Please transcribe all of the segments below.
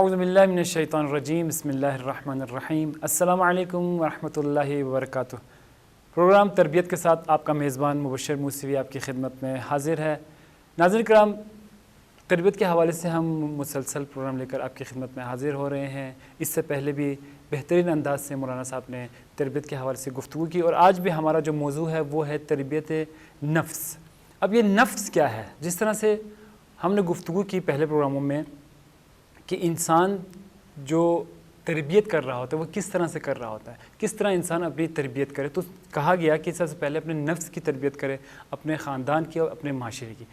اعوذ باللہ من الشیطان الرجیم بسم اللہ الرحمن الرحیم السلام علیکم ورحمۃ اللہ وبرکاتہ۔ پروگرام تربیت کے ساتھ آپ کا میزبان مبشر موسوی آپ کی خدمت میں حاضر ہے۔ ناظرین کرام، تربیت کے حوالے سے ہم مسلسل پروگرام لے کر آپ کی خدمت میں حاضر ہو رہے ہیں۔ اس سے پہلے بھی بہترین انداز سے مولانا صاحب نے تربیت کے حوالے سے گفتگو کی، اور آج بھی ہمارا جو موضوع ہے وہ ہے تربیت نفس۔ اب یہ نفس کیا ہے؟ جس طرح سے ہم نے گفتگو کی پہلے پروگراموں میں کہ انسان جو تربیت کر رہا ہوتا ہے وہ کس طرح سے کر رہا ہوتا ہے، کس طرح انسان اپنی تربیت کرے، تو کہا گیا کہ سب سے پہلے اپنے نفس کی تربیت کرے، اپنے خاندان کی اور اپنے معاشرے کی۔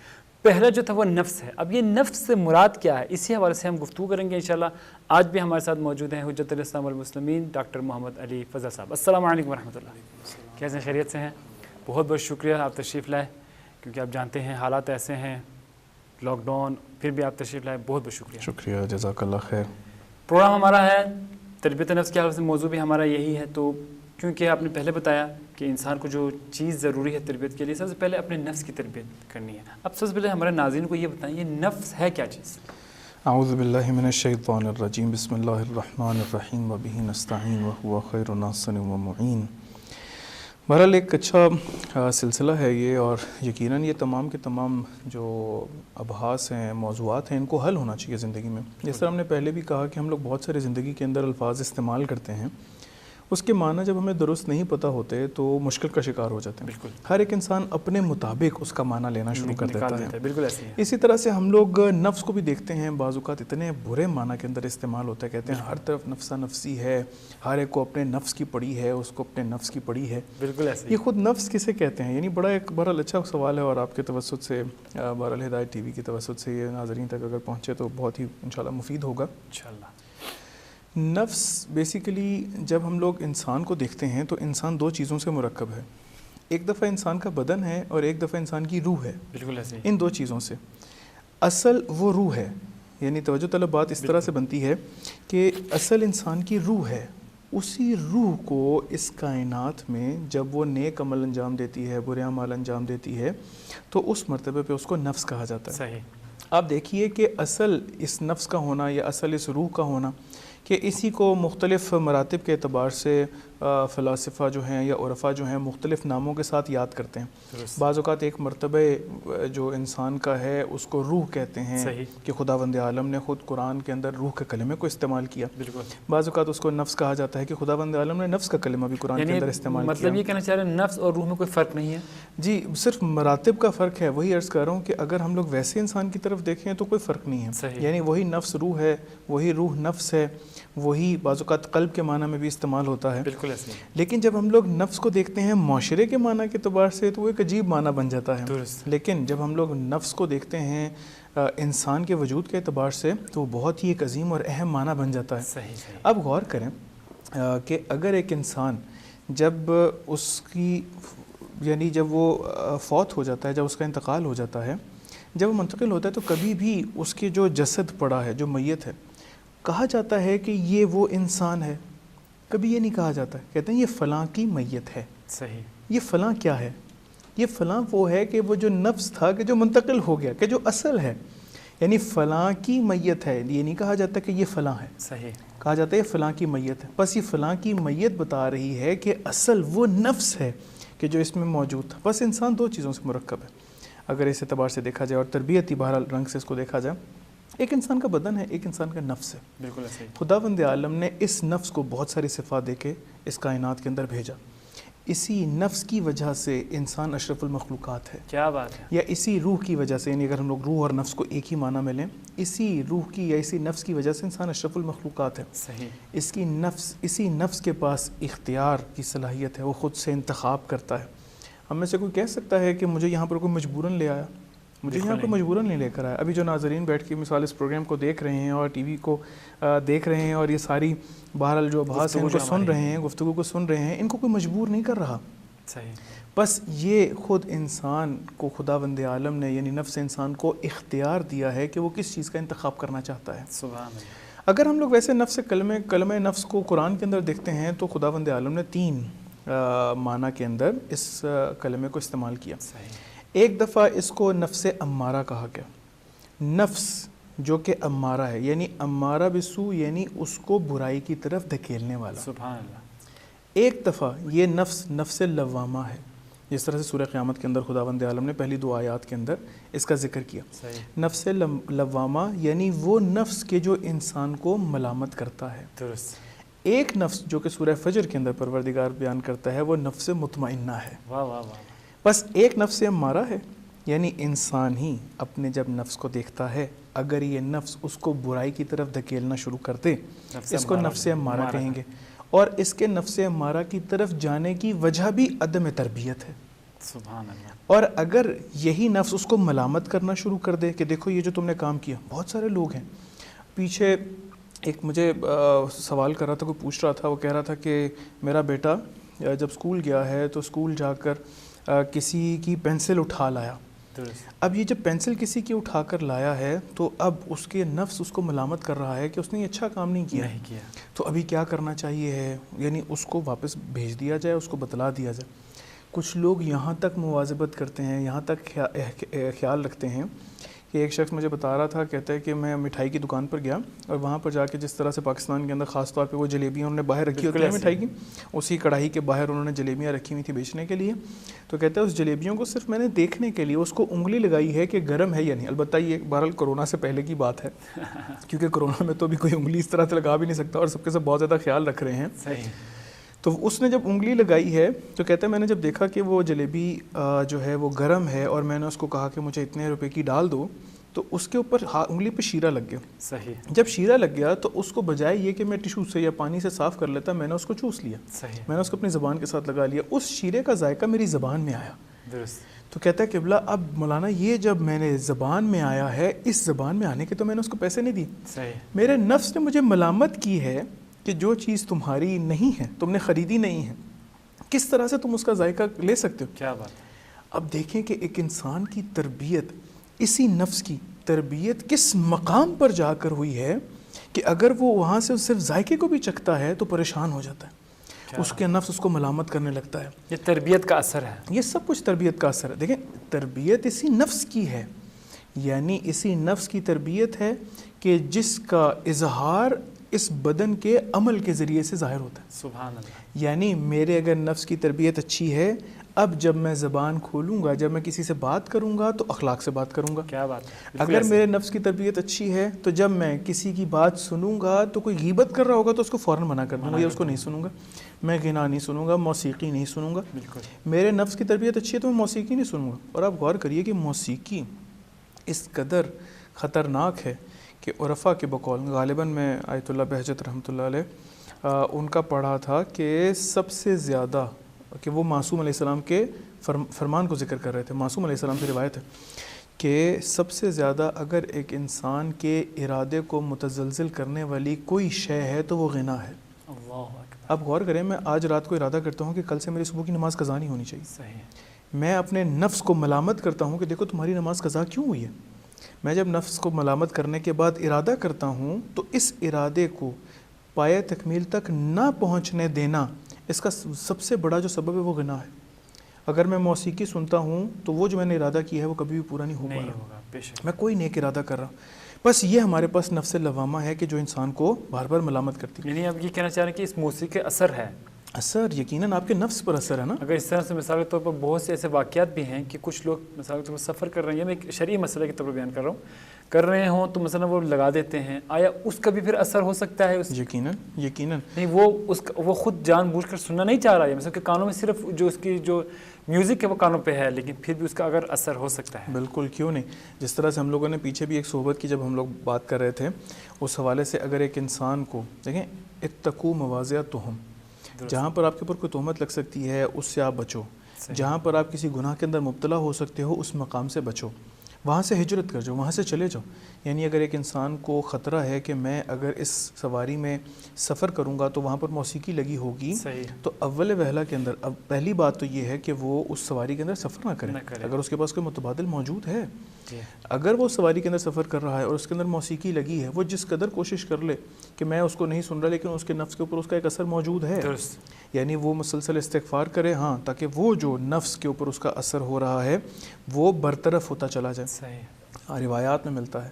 پہلا جو تھا وہ نفس ہے۔ اب یہ نفس سے مراد کیا ہے، اسی حوالے سے ہم گفتگو کریں گے انشاءاللہ۔ آج بھی ہمارے ساتھ موجود ہیں حجت الاسلام والمسلمین ڈاکٹر محمد علی فضل صاحب۔ السلام علیکم ورحمۃ اللہ، کیسے ہیں؟ خیریت سے ہیں؟ بہت بہت شکریہ آپ تشریف لائے، کیونکہ آپ جانتے ہیں حالات ایسے ہیں، لاک ڈاؤن، پھر بھی آپ تشریف لائے، بہت بہت شکریہ۔ شکریہ، جزاک اللہ خیر۔ پروگرام ہمارا ہے تربیت نفس کے حوالے سے، موضوع بھی ہمارا یہی ہے، تو کیونکہ آپ نے پہلے بتایا کہ انسان کو جو چیز ضروری ہے تربیت کے لیے، سب سے پہلے اپنے نفس کی تربیت کرنی ہے۔ اب سب سے پہلے ہمارے ناظرین کو یہ بتائیں یہ نفس ہے کیا چیز؟ اعوذ باللہ من الشیطان الرجیم، بسم اللہ الرحمن الرحیم، وبہ نستعین وہو خیر ناصر ومعین۔ بہرحال ایک اچھا سلسلہ ہے یہ، اور یقیناً یہ تمام کے تمام جو ابحاث ہیں، موضوعات ہیں، ان کو حل ہونا چاہیے زندگی میں۔ جس طرح ہم نے پہلے بھی کہا کہ ہم لوگ بہت سارے زندگی کے اندر الفاظ استعمال کرتے ہیں، اس کے معنی جب ہمیں درست نہیں پتہ ہوتے تو مشکل کا شکار ہو جاتے ہیں۔ بالکل، ہر ایک انسان اپنے مطابق اس کا معنی لینا شروع کر دیتا ہے۔ بالکل ایسے ہی ہے۔ اسی طرح سے ہم لوگ نفس کو بھی دیکھتے ہیں، بعض اوقات اتنے برے معنی کے اندر استعمال ہوتا ہے، کہتے ہیں ہر طرف نفسا نفسی ہے، ہر ایک کو اپنے نفس کی پڑی ہے، اس کو اپنے نفس کی پڑی ہے۔ بالکل ایسے ہی۔ یہ خود نفس کسے کہتے ہیں؟ یعنی بڑا ایک بہرحال اچھا سوال ہے، اور آپ کے توسط سے، بہرحال ہدایت ٹی وی کی توسط سے یہ ناظرین تک اگر پہنچے تو بہت ہی انشاءاللہ مفید ہوگا انشاءاللہ۔ نفس بیسیکلی جب ہم لوگ انسان کو دیکھتے ہیں تو انسان دو چیزوں سے مرکب ہے۔ ایک دفعہ انسان کا بدن ہے اور ایک دفعہ انسان کی روح ہے۔ بالکل ایسے ہی۔ ان دو چیزوں سے اصل وہ روح ہے، یعنی توجہ طلب بات اس طرح سے بنتی ہے کہ اصل انسان کی روح ہے، اسی روح کو اس کائنات میں جب وہ نیک عمل انجام دیتی ہے، برے اعمال انجام دیتی ہے، تو اس مرتبے پہ اس کو نفس کہا جاتا ہے۔ صحیح۔ آپ دیکھیے کہ اصل اس نفس کا ہونا یا اصل اس روح کا ہونا، کہ اسی کو مختلف مراتب کے اعتبار سے فلاسفہ جو ہیں یا عرفا جو ہیں مختلف ناموں کے ساتھ یاد کرتے ہیں۔ بعض اوقات ایک مرتبہ جو انسان کا ہے اس کو روح کہتے ہیں، کہ خداوند عالم نے خود قرآن کے اندر روح کے کلمے کو استعمال کیا۔ بعض اوقات اس کو نفس کہا جاتا ہے کہ خداوند عالم نے نفس کا کلمہ بھی قرآن کے اندر استعمال کیا۔ مطلب یہ کہنا چاہ رہے ہیں نفس اور روح میں کوئی فرق نہیں ہے؟ جی، صرف مراتب کا فرق ہے، وہی عرض کر رہا ہوں کہ اگر ہم لوگ ویسے انسان کی طرف دیکھیں تو کوئی فرق نہیں ہے۔ یعنی وہی نفس روح ہے، وہی روح نفس ہے، وہی بعض اوقات قلب کے معنی میں بھی استعمال ہوتا ہے۔ بالکل ایسے ہی۔ لیکن جب ہم لوگ نفس کو دیکھتے ہیں معاشرے کے معنی کے اعتبار سے تو وہ ایک عجیب معنی بن جاتا ہے، لیکن جب ہم لوگ نفس کو دیکھتے ہیں انسان کے وجود کے اعتبار سے تو وہ بہت ہی ایک عظیم اور اہم معنی بن جاتا ہے۔ صحیح۔ اب غور کریں کہ اگر ایک انسان جب اس کی یعنی جب وہ فوت ہو جاتا ہے، جب اس کا انتقال ہو جاتا ہے، جب وہ منتقل ہوتا ہے تو کبھی بھی اس کے جو جسد پڑا ہے، جو میت ہے، کہا جاتا ہے کہ یہ وہ انسان ہے؟ کبھی یہ نہیں کہا جاتا، کہتے ہیں یہ فلاں کی میت ہے۔ صحیح۔ یہ فلاں کیا ہے؟ یہ فلاں وہ ہے کہ وہ جو نفس تھا کہ جو منتقل ہو گیا، کہ جو اصل ہے، یعنی فلاں کی میت ہے۔ یہ نہیں کہا جاتا کہ یہ فلاں ہے، صحیح، کہا جاتا ہے یہ فلاں کی میت ہے۔ بس یہ فلاں کی میت بتا رہی ہے کہ اصل وہ نفس ہے کہ جو اس میں موجود تھا۔ بس انسان دو چیزوں سے مرکب ہے اگر اس اعتبار سے دیکھا جائے، اور تربیتی بہرحال رنگ سے اس کو دیکھا جائے۔ ایک انسان کا بدن ہے، ایک انسان کا نفس ہے۔ بالکل ایسے ہی۔ خداوند عالم نے اس نفس کو بہت ساری صفات دے کے اس کائنات کے اندر بھیجا۔ اسی نفس کی وجہ سے انسان اشرف المخلوقات ہے۔ کیا بات ہے۔ یا اسی روح کی وجہ سے، یعنی اگر ہم لوگ روح اور نفس کو ایک ہی معنی میں لیں، اسی روح کی یا اسی نفس کی وجہ سے انسان اشرف المخلوقات ہے۔ صحیح۔ اسی نفس کے پاس اختیار کی صلاحیت ہے، وہ خود سے انتخاب کرتا ہے۔ ہم میں سے کوئی کہہ سکتا ہے کہ مجھے یہاں پر کوئی مجبوراً لے آیا؟ مجھے یہاں پہ مجبوراً نہیں لے کر آیا۔ ابھی جو ناظرین بیٹھ کے مثال اس پروگرام کو دیکھ رہے ہیں اور ٹی وی کو دیکھ رہے ہیں اور یہ ساری بہرحال جو ابحاث ہیں ان کو سن رہے ہیں، گفتگو کو سن رہے ہیں، ان کو کوئی مجبور نہیں کر رہا۔ صحیح۔ بس یہ خود انسان کو خداوند عالم نے یعنی نفس انسان کو اختیار دیا ہے کہ وہ کس چیز کا انتخاب کرنا چاہتا ہے۔ سبحان اللہ۔ اگر ہم لوگ ویسے نفس کلمہ نفس کو قرآن کے اندر دیکھتے ہیں تو خداوند عالم نے 3 معنی کے اندر اس کلمے کو استعمال کیا۔ صحیح۔ ایک دفعہ اس کو نفس امارہ کہا گیا۔ نفس جو کہ امارہ ہے، یعنی امارہ بسو یعنی اس کو برائی کی طرف دھکیلنے والا. سبحان اللہ. ایک دفعہ یہ نفس لوامہ ہے، جس طرح سے سورہ قیامت کے اندر خداوند عالم نے پہلی 2 آیات کے اندر اس کا ذکر کیا. نفس لوامہ یعنی وہ نفس کے جو انسان کو ملامت کرتا ہے. درست. ایک نفس جو کہ سورہ فجر کے اندر پروردگار بیان کرتا ہے وہ نفس مطمئنہ ہے. واہ واہ واہ. بس ایک نفس امارہ ہے، یعنی انسان ہی اپنے جب نفس کو دیکھتا ہے، اگر یہ نفس اس کو برائی کی طرف دھکیلنا شروع کرتے، اس کو نفس امارہ کہیں گے. اور اس کے نفس امارہ کی طرف جانے کی وجہ بھی عدم تربیت ہے. سبحان اللہ. اور اگر یہی نفس اس کو ملامت کرنا شروع کر دے کہ دیکھو یہ جو تم نے کام کیا. بہت سارے لوگ ہیں، پیچھے ایک مجھے سوال کر رہا تھا، کوئی پوچھ رہا تھا، وہ کہہ رہا تھا کہ میرا بیٹا جب اسکول گیا ہے تو اسکول جا کر کسی کی پینسل اٹھا لایا. اب یہ جب پینسل کسی کی اٹھا کر لایا ہے تو اب اس کے نفس اس کو ملامت کر رہا ہے کہ اس نے یہ اچھا کام نہیں کیا. تو ابھی کیا کرنا چاہیے ہے؟ یعنی اس کو واپس بھیج دیا جائے، اس کو بتلا دیا جائے. کچھ لوگ یہاں تک مواظبت کرتے ہیں، یہاں تک خیال رکھتے ہیں کہ ایک شخص مجھے بتا رہا تھا، کہتا ہے کہ میں مٹھائی کی دکان پر گیا اور وہاں پر جا کے جس طرح سے پاکستان کے اندر خاص طور پہ وہ جلیبیاں انہوں نے باہر رکھی ہوتی ہیں مٹھائی کی، اسی کڑاہی کے باہر انہوں نے جلیبیاں رکھی ہوئی تھی بیچنے کے لیے. تو کہتا ہے اس جلیبیوں کو صرف میں نے دیکھنے کے لیے اس کو انگلی لگائی ہے کہ گرم ہے یا نہیں. البتہ یہ بہرحال کرونا سے پہلے کی بات ہے، کیونکہ کرونا میں تو بھی کوئی انگلی اس طرح سے لگا بھی نہیں سکتا اور سب کے سب بہت زیادہ خیال رکھ رہے ہیں. صحیح. تو اس نے جب انگلی لگائی ہے تو کہتا ہے میں نے جب دیکھا کہ وہ جلیبی جو ہے وہ گرم ہے اور میں نے اس کو کہا کہ مجھے اتنے روپے کی ڈال دو، تو اس کے اوپر انگلی پہ شیرہ لگ گیا. صحیح. جب شیرہ لگ گیا تو اس کو بجائے یہ کہ میں ٹیشو سے یا پانی سے صاف کر لیتا، میں نے اس کو چوس لیا. صحیح. میں نے اس کو اپنی زبان کے ساتھ لگا لیا. اس شیرے کا ذائقہ میری زبان میں آیا. درست. تو کہتا ہے قبلہ اب مولانا یہ جب میں نے زبان میں آیا ہے، اس زبان میں آنے کے تو میں نے اس کو پیسے نہیں دیے. صحیح. میرے نفس نے مجھے ملامت کی ہے کہ جو چیز تمہاری نہیں ہے، تم نے خریدی نہیں ہے، کس طرح سے تم اس کا ذائقہ لے سکتے ہو. کیا بات ہے. اب دیکھیں کہ ایک انسان کی تربیت، اسی نفس کی تربیت کس مقام پر جا کر ہوئی ہے کہ اگر وہ وہاں سے صرف ذائقے کو بھی چکھتا ہے تو پریشان ہو جاتا ہے. اس کے نفس اس کو ملامت کرنے لگتا ہے. یہ تربیت کا اثر ہے. یہ سب کچھ تربیت کا اثر ہے. دیکھیں تربیت اسی نفس کی ہے، یعنی اسی نفس کی تربیت ہے کہ جس کا اظہار اس بدن کے عمل کے ذریعے سے ظاہر ہوتا ہے. سبحان اللہ. یعنی میرے اگر نفس کی تربیت اچھی ہے، اب جب میں زبان کھولوں گا، جب میں کسی سے بات کروں گا تو اخلاق سے بات کروں گا. کیا بات ہے. اگر میرے نفس کی تربیت اچھی ہے تو جب میں کسی کی بات سنوں گا تو کوئی غیبت کر رہا ہوگا تو اس کو فوراً منع کر دوں گا یا اس کو نہیں سنوں گا. میں غنا نہیں سنوں گا، موسیقی نہیں سنوں گا. میرے نفس کی تربیت اچھی ہے تو میں موسیقی نہیں سنوں گا. اور آپ غور کریے کہ موسیقی اس قدر خطرناک ہے کہ عرفا کے بقول، غالباً میں آیت اللہ بہجت رحمۃ اللہ علیہ ان کا پڑھا تھا کہ سب سے زیادہ، کہ وہ معصوم علیہ السلام کے فرمان کو ذکر کر رہے تھے. معصوم علیہ السلام سے روایت ہے کہ سب سے زیادہ اگر ایک انسان کے ارادے کو متزلزل کرنے والی کوئی شے ہے تو وہ غنا ہے. اللہ اکبر. اب غور کریں، میں آج رات کو ارادہ کرتا ہوں کہ کل سے میری صبح کی نماز قضا نہیں ہونی چاہیے. صحیح. میں اپنے نفس کو ملامت کرتا ہوں کہ دیکھو تمہاری نماز قضا کیوں ہوئی ہے. میں جب نفس کو ملامت کرنے کے بعد ارادہ کرتا ہوں تو اس ارادے کو پایہ تکمیل تک نہ پہنچنے دینا، اس کا سب سے بڑا جو سبب ہے وہ غنا ہے. اگر میں موسیقی سنتا ہوں تو وہ جو میں نے ارادہ کیا ہے وہ کبھی بھی پورا نہیں ہو پا رہا. میں کوئی نیک ارادہ کر رہا ہوں. بس یہ ہمارے پاس نفس لوامہ ہے کہ جو انسان کو بار بار ملامت کرتی ہے. یعنی آپ یہ کہنا چاہ رہے ہیں کہ اس موسیقی کا اثر ہے. اثر یقیناً آپ کے نفس پر اثر ہے نا. اگر اس طرح سے مثال کے طور پر بہت سے ایسے واقعات بھی ہیں کہ کچھ لوگ مثال کے طور پر سفر کر رہے ہیں، میں ایک شرعی مسئلہ کے طور پر بیان کر رہا ہوں، کر رہے ہوں تو مثلا وہ لگا دیتے ہیں، آیا اس کا بھی پھر اثر ہو سکتا ہے؟ یقیناً یقیناً نہیں، وہ خود جان بوجھ کر سننا نہیں چاہ رہا ہے، مثلا کہ کانوں میں صرف جو اس کی جو میوزک ہے وہ کانوں پہ ہے، لیکن پھر بھی اس کا اگر اثر ہو سکتا ہے. بالکل، کیوں نہیں. جس طرح سے ہم لوگوں نے پیچھے بھی ایک صحبت کی جب ہم لوگ بات کر رہے تھے، اس حوالے سے اگر ایک انسان کو دیکھیں، اتقوا مواضع تہم، جہاں پر آپ کے اوپر کوئی تہمت لگ سکتی ہے اس سے آپ بچو. جہاں پر آپ کسی گناہ کے اندر مبتلا ہو سکتے ہو اس مقام سے بچو، وہاں سے ہجرت کر جاؤ، وہاں سے چلے جاؤ. یعنی اگر ایک انسان کو خطرہ ہے کہ میں اگر اس سواری میں سفر کروں گا تو وہاں پر موسیقی لگی ہوگی، تو اول وہلا کے اندر اب پہلی بات تو یہ ہے کہ وہ اس سواری کے اندر سفر نہ کرے. اگر اس کے پاس کوئی متبادل موجود ہے، اگر وہ سواری کے اندر سفر کر رہا ہے اور اس کے اندر موسیقی لگی ہے، وہ جس قدر کوشش کر لے کہ میں اس کو نہیں سن رہا لیکن اس کے نفس کے اوپر اس کا ایک اثر موجود ہے، یعنی وہ مسلسل استغفار کرے، ہاں، تاکہ وہ جو نفس کے اوپر اس کا اثر ہو رہا ہے وہ برطرف ہوتا چلا جائے. روایات میں ملتا ہے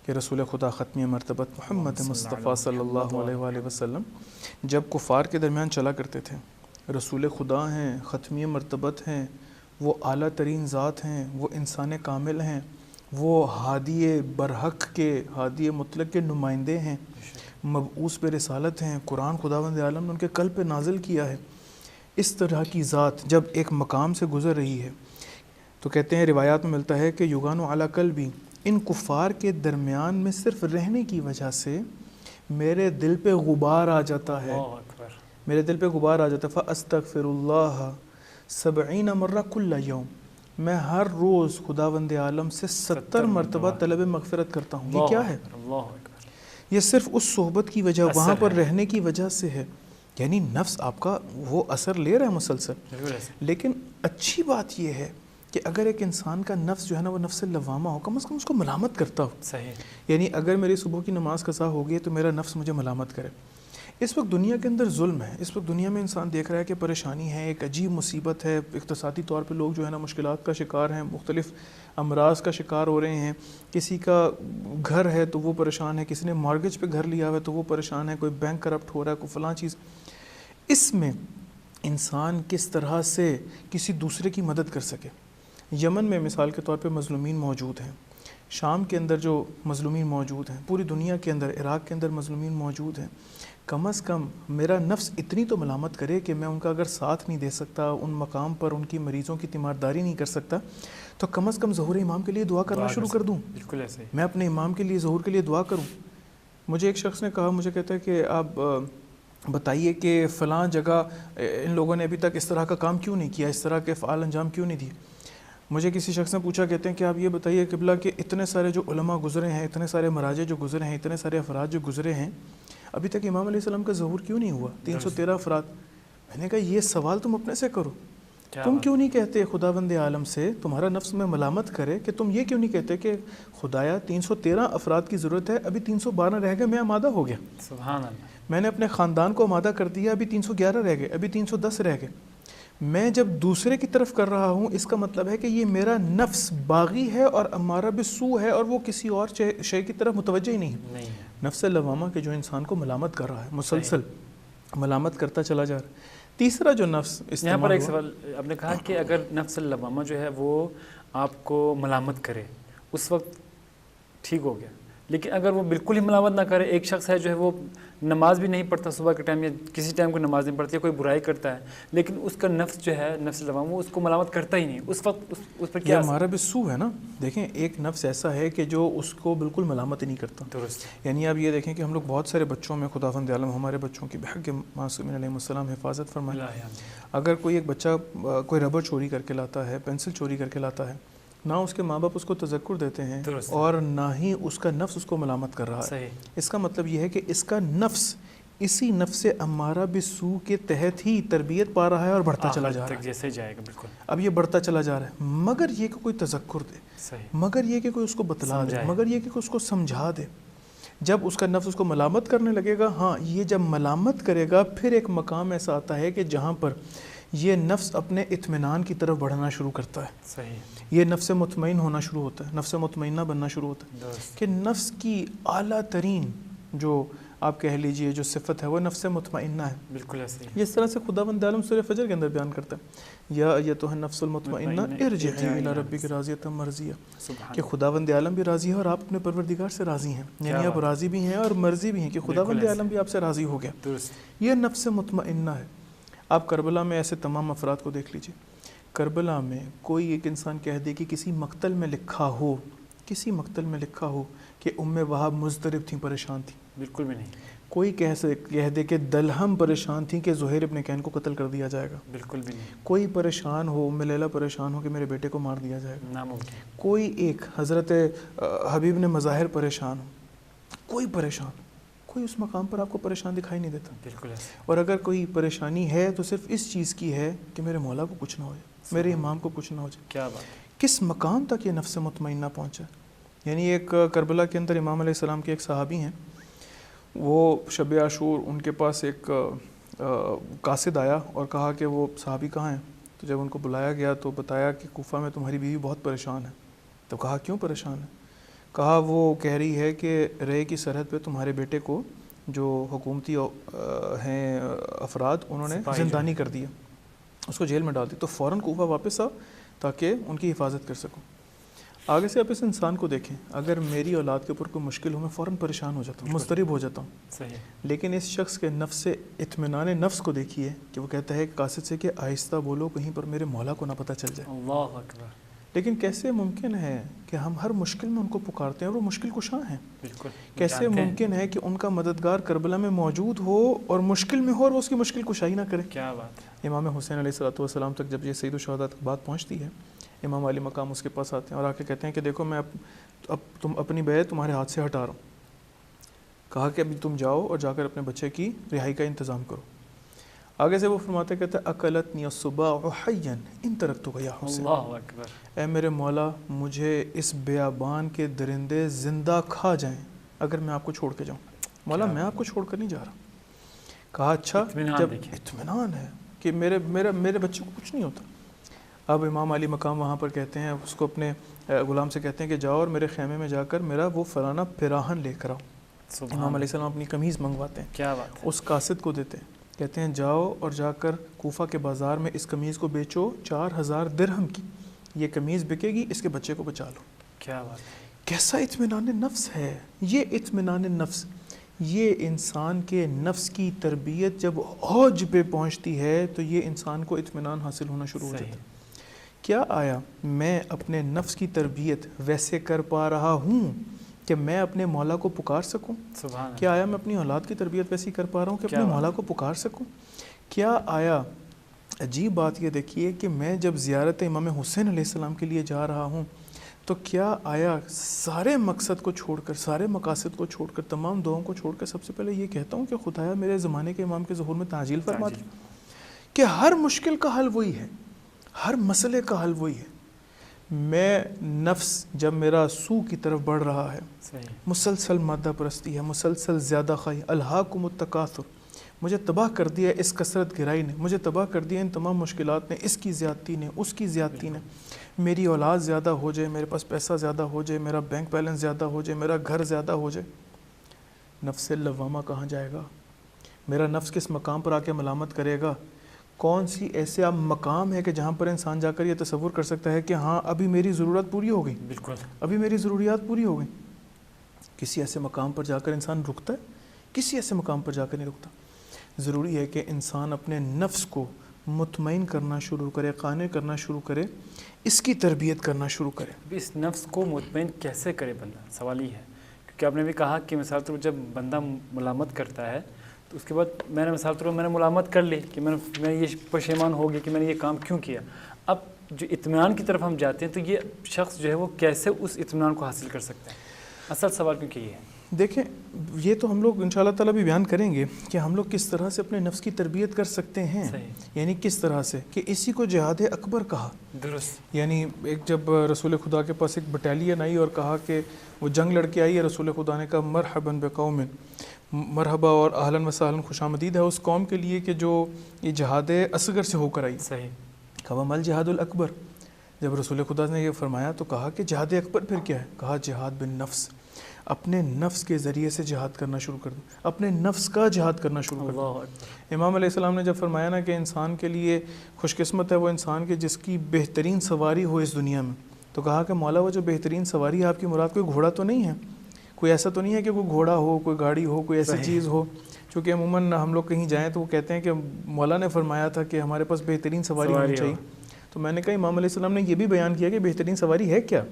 کہ کہ رسول خدا ختمی مرتبت محمد مصطفیٰ صلی اللہ علیہ وآلہ وسلم جب کفار کے درمیان چلا کرتے تھے، رسول خدا ہیں، ختمی مرتبت ہیں، وہ اعلیٰ ترین ذات ہیں، وہ انسان کامل ہیں، وہ ہادی برحق کے، ہادی مطلق کے نمائندے ہیں، مبعوث پہ رسالت ہیں، قرآن خداوند عالم نے ان کے قلب پہ نازل کیا ہے۔ اس طرح کی ذات جب ایک مقام سے گزر رہی ہے تو کہتے ہیں روایات میں ملتا ہے کہ یغان علی قلبی، ان کفار کے درمیان میں صرف رہنے کی وجہ سے میرے دل پہ غبار آ جاتا ہے، میرے دل پہ غبار آ جاتا ہے۔ فاستغفر اللہ 70 مرہ کل یوم، میں ہر روز خداوند عالم سے 70 مرتبہ طلب مغفرت کرتا ہوں۔ یہ کیا ہے؟ یہ صرف اس صحبت کی وجہ، وہاں پر رہنے کی وجہ سے ہے۔ یعنی نفس آپ کا وہ اثر لے رہا ہے مسلسل، لیکن اچھی بات یہ ہے کہ اگر ایک انسان کا نفس جو ہے نا وہ نفس لوامہ ہو، کم از کم اس کو ملامت کرتا ہو۔ صحیح، یعنی اگر میری صبح کی نماز قضا ہو گئی تو میرا نفس مجھے ملامت کرے۔ اس وقت دنیا کے اندر ظلم ہے، اس وقت دنیا میں انسان دیکھ رہا ہے کہ پریشانی ہے، ایک عجیب مصیبت ہے، اقتصادی طور پہ لوگ جو ہے نا مشکلات کا شکار ہیں، مختلف امراض کا شکار ہو رہے ہیں، کسی کا گھر ہے تو وہ پریشان ہے، کسی نے مارگیج پہ گھر لیا ہوا ہے تو وہ پریشان ہے، کوئی بینک کرپٹ ہو رہا ہے، کوئی فلاں چیز۔ اس میں انسان کس طرح سے کسی دوسرے کی مدد کر سکے۔ یمن میں مثال کے طور پہ مظلومین موجود ہیں، شام کے اندر جو مظلومین موجود ہیں، پوری دنیا کے اندر عراق کے اندر مظلومین موجود ہیں، کم از کم میرا نفس اتنی تو ملامت کرے کہ میں ان کا اگر ساتھ نہیں دے سکتا، ان مقام پر ان کی مریضوں کی تیمارداری نہیں کر سکتا، تو کم از کم ظہور امام کے لیے دعا کرنا شروع کر دوں۔ بالکل ایسے ہی، میں اپنے امام کے لیے ظہور کے لیے دعا کروں۔ مجھے ایک شخص نے کہا، مجھے کہتا ہے کہ آپ بتائیے کہ فلاں جگہ ان لوگوں نے ابھی تک اس طرح کا کام کیوں نہیں کیا، اس طرح کے فعال انجام کیوں نہیں دیے۔ مجھے کسی شخص نے پوچھا، کہتے ہیں کہ آپ یہ بتائیے قبلہ کہ اتنے سارے جو علماء گزرے ہیں، اتنے سارے مراجع جو گزرے ہیں، اتنے سارے افراد جو گزرے ہیں، ابھی تک امام علیہ السلام کا ظہور کیوں نہیں ہوا؟ 313 افراد۔ میں نے کہا یہ سوال تم اپنے سے کرو، تم کیوں نہیں کہتے خداوند عالم سے، تمہارا نفس میں ملامت کرے کہ تم یہ کیوں نہیں کہتے کہ خدایا 313 افراد کی ضرورت ہے، ابھی 312 رہ گئے، میں آمادہ ہو گیا، سبحان اللہ، میں نے اپنے خاندان کو آمادہ کر دیا، ابھی 311 رہ گئے، ابھی 310 رہ گئے۔ میں جب دوسرے کی طرف کر رہا ہوں، اس کا مطلب ہے کہ یہ میرا نفس باغی ہے اور امارہ بالسوء ہے، اور وہ کسی اور شے کی طرف متوجہ ہی نہیں ہے۔ نفس لوامہ کے جو انسان کو ملامت کر رہا ہے، مسلسل ملامت کرتا چلا جا رہا ہے۔ تیسرا جو نفس یہاں پر ایک سوال آپ نے کہا کہ اگر نفس لوامہ جو ہے وہ آپ کو ملامت کرے، اس وقت ٹھیک ہو گیا، لیکن اگر وہ بالکل ہی ملامت نہ کرے، ایک شخص ہے جو ہے وہ نماز بھی نہیں پڑھتا صبح کے ٹائم یا کسی ٹائم کو نماز نہیں پڑھتی ہے، کوئی برائی کرتا ہے، لیکن اس کا نفس جو ہے نفس لوامہ وہ اس کو ملامت کرتا ہی نہیں، اس وقت اس پر کیا ہمارا بالسوء ہے نا۔ دیکھیں ایک نفس ایسا ہے کہ جو اس کو بالکل ملامت ہی نہیں کرتا۔ درست، یعنی آپ یہ دیکھیں کہ ہم لوگ بہت سارے بچوں میں، خداوند عالم ہمارے بچوں کی بحق معصومین علیہ السلام حفاظت فرمائے، اگر کوئی ایک بچہ کوئی ربڑ چوری کر کے لاتا ہے، پینسل چوری کر کے لاتا ہے، نہ اس کے ماں باپ اس کو تذکر دیتے ہیں اور نہ ہی اس کا نفس اس کو ملامت کر رہا ہے۔ اس کا مطلب یہ ہے کہ اس کا نفس اسی نفس امارہ بالسوء کے تحت ہی تربیت پا رہا ہے اور بڑھتا چلا جا رہا ہے، جیسے جائے گا بالکل۔ اب یہ بڑھتا چلا جا رہا ہے، مگر یہ کہ کوئی تذکر دے، مگر یہ کہ کوئی اس کو بتلا دے، مگر یہ کہ کوئی اس کو سمجھا دے۔ جب اس کا نفس اس کو ملامت کرنے لگے گا، ہاں یہ جب ملامت کرے گا، پھر ایک مقام ایسا آتا ہے کہ جہاں پر یہ نفس اپنے اطمینان کی طرف بڑھنا شروع کرتا ہے، صحیح، یہ نفس مطمئن ہونا شروع ہوتا ہے، نفس مطمئنہ بننا شروع ہوتا ہے، کہ نفس کی اعلیٰ ترین جو آپ کہہ لیجئے جو صفت ہے وہ نفس مطمئنہ ہے۔ بالکل ایسے ہی، اس طرح سے خداوند عالم سورہ فجر کے اندر بیان کرتا ہے، یا ایتھا النفس المطمئنہ ارجعی الی ربک راضیۃ مرضیہ، کہ خداوند عالم بھی راضی ہے اور آپ اپنے پروردگار سے راضی ہیں، یعنی آپ راضی بھی ہیں اور مرضی بھی ہیں کہ خداوند عالم بھی آپ سے راضی ہو گیا۔ یہ نفس مطمئنہ ہے۔ آپ کربلا میں ایسے تمام افراد کو دیکھ لیجئے، کربلا میں کوئی ایک انسان کہہ دے کہ کسی مقتل میں لکھا ہو، کسی مقتل میں لکھا ہو کہ ام وہب مضطرب تھیں، پریشان تھیں، بالکل بھی نہیں۔ کوئی کہہ دے کہ دلہم پریشان تھیں کہ زہیر ابن کین کو قتل کر دیا جائے گا، بالکل بھی نہیں۔ کوئی پریشان ہو، ام لیلہ پریشان ہو کہ میرے بیٹے کو مار دیا جائے گا، ناممکن۔ کوئی ایک حضرت حبیب نے مظاہر پریشان ہو، کوئی پریشان، کوئی اس مقام پر آپ کو پریشان دکھائی نہیں دیتا، بالکل ایسے۔ اور اگر کوئی پریشانی ہے تو صرف اس چیز کی ہے کہ میرے مولا کو کچھ نہ ہو جائے، میرے امام کو کچھ نہ ہو جائے۔ کیا بات، کس مقام تک یہ نفس مطمئنہ پہنچا؟ یعنی ایک کربلا کے اندر امام علیہ السلام کے ایک صحابی ہیں، وہ شب عاشور ان کے پاس ایک قاصد آیا اور کہا کہ وہ صحابی کہاں ہیں؟ تو جب ان کو بلایا گیا تو بتایا کہ کوفہ میں تمہاری بیوی بہت پریشان ہے۔ تو کہا کیوں پریشان ہے؟ کہا وہ کہہ رہی ہے کہ رے کی سرحد پہ تمہارے بیٹے کو جو حکومتی ہیں افراد انہوں نے زندانی کر دیا، اس کو جیل میں ڈال دی، تو فوراً کوفہ واپس آ تاکہ ان کی حفاظت کر سکوں۔ آگے سے آپ اس انسان کو دیکھیں، اگر میری اولاد کے اوپر کوئی مشکل ہو میں فوراً پریشان ہو جاتا ہوں، مضطرب ہو جاتا ہوں، صحیح، لیکن اس شخص کے نفس اطمینان نفس کو دیکھیے کہ وہ کہتا ہے قاصد سے کہ آہستہ بولو کہیں پر میرے مولا کو نہ پتہ چل جائے۔ اللہ اکبر۔ لیکن کیسے ممکن ہے کہ ہم ہر مشکل میں ان کو پکارتے ہیں اور وہ مشکل کشاں ہیں؟ بالکل، کیسے ممکن ہے کہ ان کا مددگار کربلا میں موجود ہو اور مشکل میں ہو اور وہ اس کی مشکل کشائی نہ کرے؟ کیا بات ہے۔ امام حسین علیہ السلام تک جب یہ سید الشہداء تک بات پہنچتی ہے، امام علی مقام اس کے پاس آتے ہیں اور آ کے کہتے ہیں کہ دیکھو میں اب تم اپنی بیعت تمہارے ہاتھ سے ہٹا رہا ہوں، کہا کہ ابھی تم جاؤ اور جا کر اپنے بچے کی رہائی کا انتظام کرو۔ آگے سے وہ فرماتے کہتے ہیں اکلتنی الصباع حیا ان ترکتک یا حسین، اللہ اکبر، اے میرے مولا مجھے اس بیابان کے درندے زندہ کھا جائیں اگر میں آپ کو چھوڑ کے جاؤں، مولا میں آپ کو چھوڑ کر نہیں جا رہا۔ کہا اچھا، جب اطمینان ہے کہ میرے بچے کو کچھ نہیں ہوتا۔ اب امام علی مقام وہاں پر کہتے ہیں، اس کو اپنے غلام سے کہتے ہیں کہ جاؤ اور میرے خیمے میں جا کر میرا وہ فلانا پراہن لے کر آؤ۔ امام علیہ السلام اپنی قمیض منگواتے ہیں، کیا بات ہے، اس قاصد کو دیتے ہیں، کہتے ہیں جاؤ اور جا کر کوفہ کے بازار میں اس قمیض کو بیچو 4000 درہم کی، یہ قمیض بکے گی، اس کے بچے کو بچا لو۔ کیا بات ہے، کیسا اطمینان نفس ہے یہ اطمینان نفس! یہ انسان کے نفس کی تربیت جب اوج پہ پہنچتی ہے تو یہ انسان کو اطمینان حاصل ہونا شروع ہو جاتا ہے۔ کیا آیا میں اپنے نفس کی تربیت ویسے کر پا رہا ہوں کہ میں اپنے مولا کو پکار سکوں؟ سبحان کیا آیا میں اپنی اولاد کی تربیت ویسی کر پا رہا ہوں کہ اپنے مولا کو پکار سکوں؟ کیا آیا عجیب بات یہ دیکھیے کہ میں جب زیارت امام حسین علیہ السلام کے لیے جا رہا ہوں تو کیا آیا سارے مقصد کو چھوڑ کر، سارے مقاصد کو چھوڑ کر، تمام دعاؤں کو چھوڑ کر سب سے پہلے یہ کہتا ہوں کہ خدایا میرے زمانے کے امام کے ظہور میں تعجیل فرما دے، کہ ہر مشکل کا حل وہی ہے، ہر مسئلے کا حل وہی ہے۔ میں نفس جب میرا سو کی طرف بڑھ رہا ہے، مسلسل مادہ پرستی ہے، مسلسل زیادہ خواہی، الہاکم التکاثر، مجھے تباہ کر دیا اس کثرت گرائی نے، مجھے تباہ کر دیا ان تمام مشکلات نے، اس کی زیادتی نے، اس کی زیادتی نے، میری اولاد زیادہ ہو جائے، میرے پاس پیسہ زیادہ ہو جائے، میرا بینک بیلنس زیادہ ہو جائے، میرا گھر زیادہ ہو جائے، نفس لوامہ کہاں جائے گا؟ میرا نفس کس مقام پر آ کے ملامت کرے گا؟ کون سی ایسے اب مقام ہے کہ جہاں پر انسان جا کر یہ تصور کر سکتا ہے کہ ہاں ابھی میری ضرورت پوری ہو گئی، بالکل ابھی میری ضروریات پوری ہو گئی؟ کسی ایسے مقام پر جا کر انسان رکتا ہے؟ کسی ایسے مقام پر جا کر نہیں رکتا۔ ضروری ہے کہ انسان اپنے نفس کو مطمئن کرنا شروع کرے، قانع کرنا شروع کرے، اس کی تربیت کرنا شروع کرے۔ اس نفس کو مطمئن کیسے کرے بندہ؟ سوال یہ ہے، کیونکہ آپ نے بھی کہا کہ مثال طور جب بندہ ملامت کرتا ہے تو اس کے بعد میں نے مثال طور میں نے ملامت کر لی کہ میں یہ پشیمان ہو گیا کہ میں نے یہ کام کیوں کیا۔ اب جو اطمینان کی طرف ہم جاتے ہیں تو یہ شخص جو ہے وہ کیسے اس اطمینان کو حاصل کر سکتا ہے؟ اصل سوال کیونکہ یہ ہے۔ دیکھیں یہ تو ہم لوگ انشاءاللہ تعالیٰ بھی بیان کریں گے کہ ہم لوگ کس طرح سے اپنے نفس کی تربیت کر سکتے ہیں، یعنی کس طرح سے، کہ اسی کو جہاد اکبر کہا۔ درست، یعنی ایک جب رسول خدا کے پاس ایک بٹالین آئی اور کہا کہ وہ جنگ لڑ کے آئی ہے، رسول خدا نے کہا مرحبا بقوم، مرحبا اور اہلاً و سہلاً خوش آمدید ہے اس قوم کے لیے کہ جو یہ جہاد اصغر سے ہو کر آئی۔ صحیح، کہا مل جہاد الاکبر۔ جب رسول خدا نے یہ فرمایا تو کہا کہ جہاد اکبر پھر کیا ہے؟ کہا جہاد بن نفس، اپنے نفس کے ذریعے سے جہاد کرنا شروع کر دو، اپنے نفس کا جہاد کرنا شروع کر دو۔ امام علیہ السلام نے جب فرمایا نا کہ انسان کے لیے خوش قسمت ہے وہ انسان کے جس کی بہترین سواری ہو اس دنیا میں، تو کہا کہ مولا وہ جو بہترین سواری ہے آپ کی مراد کوئی گھوڑا تو نہیں ہے، کوئی ایسا تو نہیں ہے کہ کوئی گھوڑا ہو، کوئی گاڑی ہو، کوئی ایسی چیز ہو؟ چونکہ عموماً ہم لوگ کہیں جائیں تو وہ کہتے ہیں کہ مولا نے فرمایا تھا کہ ہمارے پاس بہترین سواری ہونی چاہیے، تو میں نے کہا امام علیہ السلام نے یہ بھی بیان کیا کہ بہترین سواری ہے کیا؟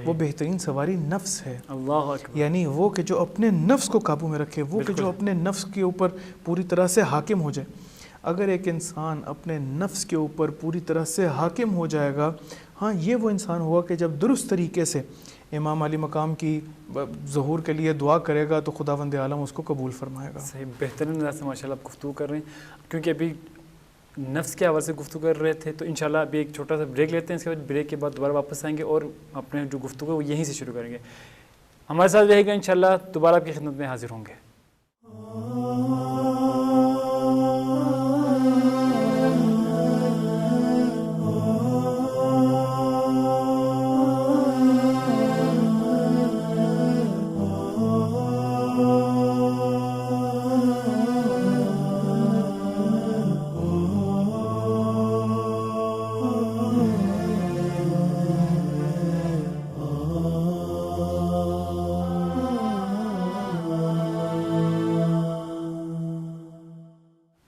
وہ بہترین سواری نفس ہے۔ اللہ اکبر، یعنی وہ کہ جو اپنے نفس کو قابو میں رکھے، وہ کہ جو اپنے نفس کے اوپر پوری طرح سے حاکم ہو جائے۔ اگر ایک انسان اپنے نفس کے اوپر پوری طرح سے حاکم ہو جائے گا، ہاں یہ وہ انسان ہوگا کہ جب درست طریقے سے امام علی مقام کی ظہور کے لیے دعا کرے گا تو خداوند عالم اس کو قبول فرمائے گا۔ صحیح، بہترین انداز سے ماشاءاللہ آپ گفتگو کر رہے ہیں، کیونکہ ابھی نفس کے حوالے سے گفتگو کر رہے تھے تو انشاءاللہ ابھی ایک چھوٹا سا بریک لیتے ہیں، اس کے بعد بریک کے بعد دوبارہ واپس آئیں گے اور اپنے جو گفتگو ہے وہ یہیں سے شروع کریں گے۔ ہمارے ساتھ رہے گا، انشاءاللہ دوبارہ آپ کی خدمت میں حاضر ہوں گے۔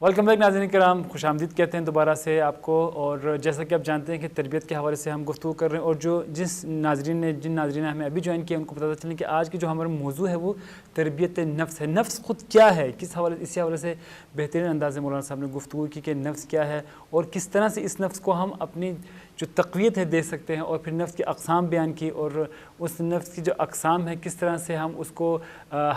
ویلکم بیک ناظرین کرام، خوش آمدید کہتے ہیں دوبارہ سے آپ کو. اور جیسا کہ آپ جانتے ہیں کہ تربیت کے حوالے سے ہم گفتگو کر رہے ہیں، اور جن ناظرین نے ہمیں ابھی جوائن کیا ان کو پتہ چلے کہ آج کی جو ہمارا موضوع ہے وہ تربیت نفس ہے. نفس خود کیا ہے، اسی حوالے سے بہترین انداز سے مولانا صاحب نے گفتگو کی کہ نفس کیا ہے اور کس طرح سے اس نفس کو ہم اپنی جو تقویت ہے دے سکتے ہیں. اور پھر نفس کی اقسام بیان کی، اور اس نفس کی جو اقسام ہے کس طرح سے ہم اس کو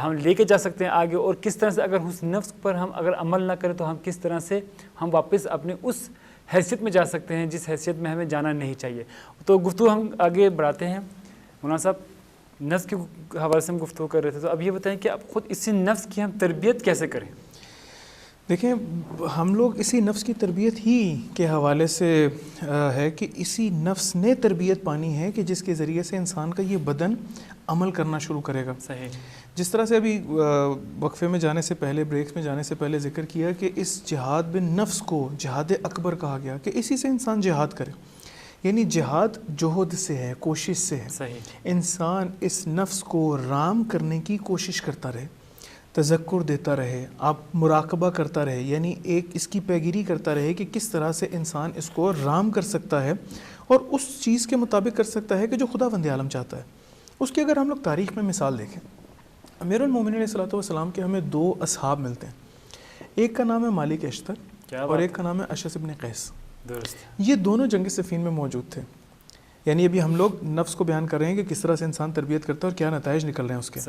ہم لے کے جا سکتے ہیں آگے، اور کس طرح سے اگر اس نفس پر ہم اگر عمل نہ کریں تو ہم کس طرح سے ہم واپس اپنے اس حیثیت میں جا سکتے ہیں جس حیثیت میں ہمیں جانا نہیں چاہیے. تو گفتگو ہم آگے بڑھاتے ہیں. مولانا صاحب، نفس کے حوالے سے ہم گفتگو کر رہے تھے، تو اب یہ بتائیں کہ اب خود اسی نفس کی ہم تربیت کیسے کریں؟ دیکھیں، ہم لوگ اسی نفس کی تربیت ہی کے حوالے سے ہے کہ اسی نفس نے تربیت پانی ہے کہ جس کے ذریعے سے انسان کا یہ بدن عمل کرنا شروع کرے گا. صحیح. جس طرح سے ابھی وقفے میں جانے سے پہلے، بریکس میں جانے سے پہلے ذکر کیا کہ اس جہاد بن نفس کو جہاد اکبر کہا گیا کہ اسی سے انسان جہاد کرے. یعنی جہاد جہد سے ہے، کوشش سے ہے. صحیح. انسان اس نفس کو رام کرنے کی کوشش کرتا رہے، تذکر دیتا رہے، آپ مراقبہ کرتا رہے، یعنی ایک اس کی پیگیری کرتا رہے کہ کس طرح سے انسان اس کو رام کر سکتا ہے اور اس چیز کے مطابق کر سکتا ہے کہ جو خداوند عالم چاہتا ہے. اس کی اگر ہم لوگ تاریخ میں مثال دیکھیں، امیر المومنین علیہ الصلوۃ والسلام کے ہمیں 2 اصحاب ملتے ہیں. ایک کا نام ہے مالک اشتر اور ایک کا نام ہے اشعث ابن قیس. یہ دونوں جنگ صفین میں موجود تھے. یعنی ابھی ہم لوگ نفس کو بیان کر رہے ہیں کہ کس طرح سے انسان تربیت کرتا ہے اور کیا نتائج نکل رہے ہیں اس کے.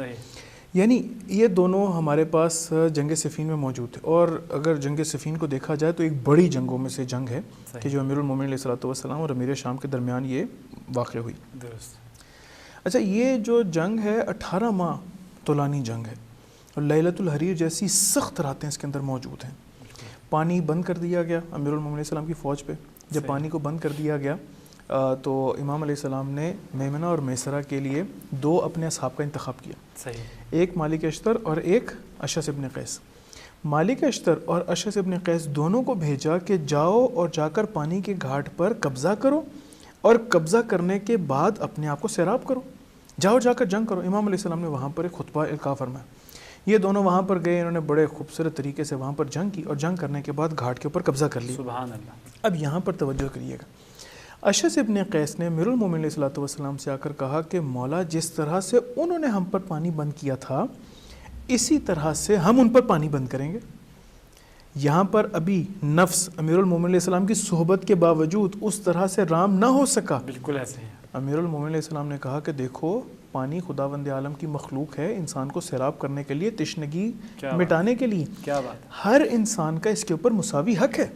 یعنی یہ دونوں ہمارے پاس جنگ صفین میں موجود تھے. اور اگر جنگ صفین کو دیکھا جائے تو ایک بڑی جنگوں میں سے جنگ ہے کہ جو امیر المومنین علیہ الصلوۃ والسلام اور امیر شام کے درمیان یہ واقع ہوئی. اچھا، یہ جو جنگ ہے 18 ماہ طولانی جنگ ہے اور لیلۃ الحریر جیسی سخت راتیں اس کے اندر موجود ہیں. پانی بند کر دیا گیا امیر المومنین علیہ السلام کی فوج پہ. جب پانی کو بند کر دیا گیا تو امام علیہ السلام نے میمنہ اور میسرہ کے لیے 2 اپنے اصحاب کا انتخاب کیا. صحیح. ایک مالک اشتر اور ایک اشعث ابن قیس. مالک اشتر اور اشعث ابن قیس دونوں کو بھیجا کہ جاؤ اور جا کر پانی کے گھاٹ پر قبضہ کرو اور قبضہ کرنے کے بعد اپنے آپ کو سیراب کرو. جاؤ جا کر جنگ کرو. امام علیہ السلام نے وہاں پر ایک خطبہ القاء فرمایا. یہ دونوں وہاں پر گئے، انہوں نے بڑے خوبصورت طریقے سے وہاں پر جنگ کی اور جنگ کرنے کے بعد گھاٹ کے اوپر قبضہ کر لیا. سبحان اللہ. اب یہاں پر توجہ کریے گا. اشعث ابن قیس نے امیر المومنین علیہ الصلوۃ والسلام سے آ کر کہا کہ مولا، جس طرح سے انہوں نے ہم پر پانی بند کیا تھا اسی طرح سے ہم ان پر پانی بند کریں گے. یہاں پر ابھی نفس امیر المومنین علیہ السلام کی صحبت کے باوجود اس طرح سے رام نہ ہو سکا. بالکل ایسے ہی. امیر المومنین علیہ السلام نے کہا کہ دیکھو، پانی خداوند عالم کی مخلوق ہے، انسان کو سیراب کرنے کے لیے، تشنگی مٹانے کے لیے. کیا بات. ہر انسان کا اس کے اوپر مساوی حق ہے.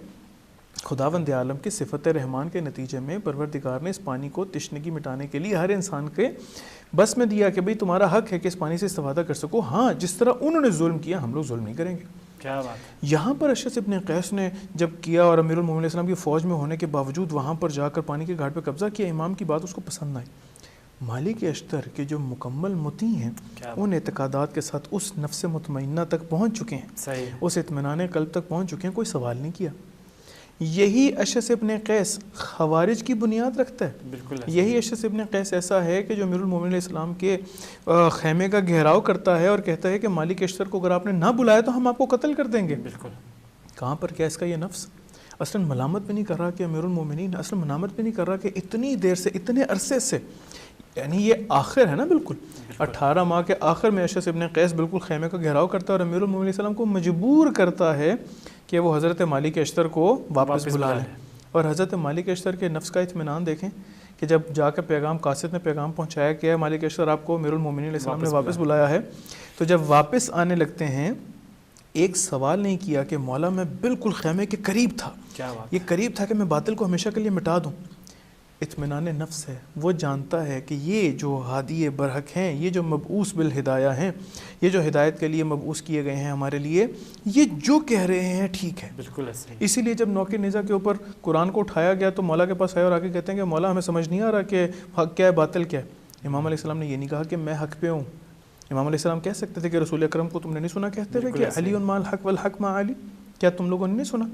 خداوند عالم کی صفت رحمان کے نتیجے میں پروردگار نے اس پانی کو تشنگی مٹانے کے لیے ہر انسان کے بس میں دیا کہ بھئی تمہارا حق ہے کہ اس پانی سے استفادہ کر سکو. ہاں، جس طرح انہوں نے ظلم کیا ہم لوگ ظلم نہیں کریں گے. کیا بات. یہاں پر اشعث ابن قیس نے جب کیا اور امیر المومنین علیہ السلام کی فوج میں ہونے کے باوجود وہاں پر جا کر پانی کے گھاٹ پہ قبضہ کیا، امام کی بات اس کو پسند آئی. مالک اشتر کے جو مکمل مطیع ہیں ان اعتقادات کے ساتھ اس نفس مطمئنہ تک پہنچ چکے ہیں. صحیح. اس اطمینان قلب تک پہنچ چکے ہیں، کوئی سوال نہیں کیا. یہی اشعث ابن قیس خوارج کی بنیاد رکھتا ہے. بالکل. یہی اشعث ابن قیس ایسا ہے کہ جو امیر المومنین علیہ السلام کے خیمے کا گھیراؤ کرتا ہے اور کہتا ہے کہ مالک اشتر کو اگر آپ نے نہ بلایا تو ہم آپ کو قتل کر دیں گے. بالکل. کہاں پر کیا اس کا یہ نفس اصلاً ملامت بھی نہیں کر رہا کہ امیر المومنین، اصلاً ملامت بھی نہیں کر رہا کہ اتنی دیر سے، اتنے عرصے سے، یعنی یہ آخر ہے نا، بالکل 18 ماہ کے آخر میں اشعث ابن قیس بالکل خیمے کا گھیراؤ کرتا ہے اور امیر المومنین علیہ السلام کو مجبور کرتا ہے کہ وہ حضرت مالک اشتر کو واپس بلا لیں. اور حضرت مالک اشتر کے نفس کا اطمینان دیکھیں کہ جب جا کر پیغام قاصد نے پیغام پہنچایا کہ مالک اشتر آپ کو امیر المومنین علیہ السلام نے واپس بلایا ہے، تو جب واپس آنے لگتے ہیں ایک سوال نہیں کیا کہ مولا میں بالکل خیمے کے قریب تھا، یہ قریب تھا کہ میں باطل کو ہمیشہ کے لیے مٹا دوں. اطمینان نفس ہے. وہ جانتا ہے کہ یہ جو ہادی برحق ہیں، یہ جو مبعوث بالہدایہ ہیں، یہ جو ہدایت کے لیے مبعوث کیے گئے ہیں ہمارے لیے، یہ جو کہہ رہے ہیں ٹھیک ہے. بالکل ایسے. اسی لیے جب نوکر نزا کے اوپر قرآن کو اٹھایا گیا تو مولا کے پاس آئے اور آگے کہتے ہیں کہ مولا ہمیں سمجھ نہیں آ رہا کہ حق کیا ہے باطل کیا ہے. امام علیہ السلام نے یہ نہیں کہا کہ میں حق پہ ہوں. امام علیہ السلام کہہ سکتے تھے کہ رسول اکرم کو تم نے نہیں سنا کہتے ہوئے کہ علی مع الحق والحق مع علی. کیا تم لوگوں نے نہیں سنا؟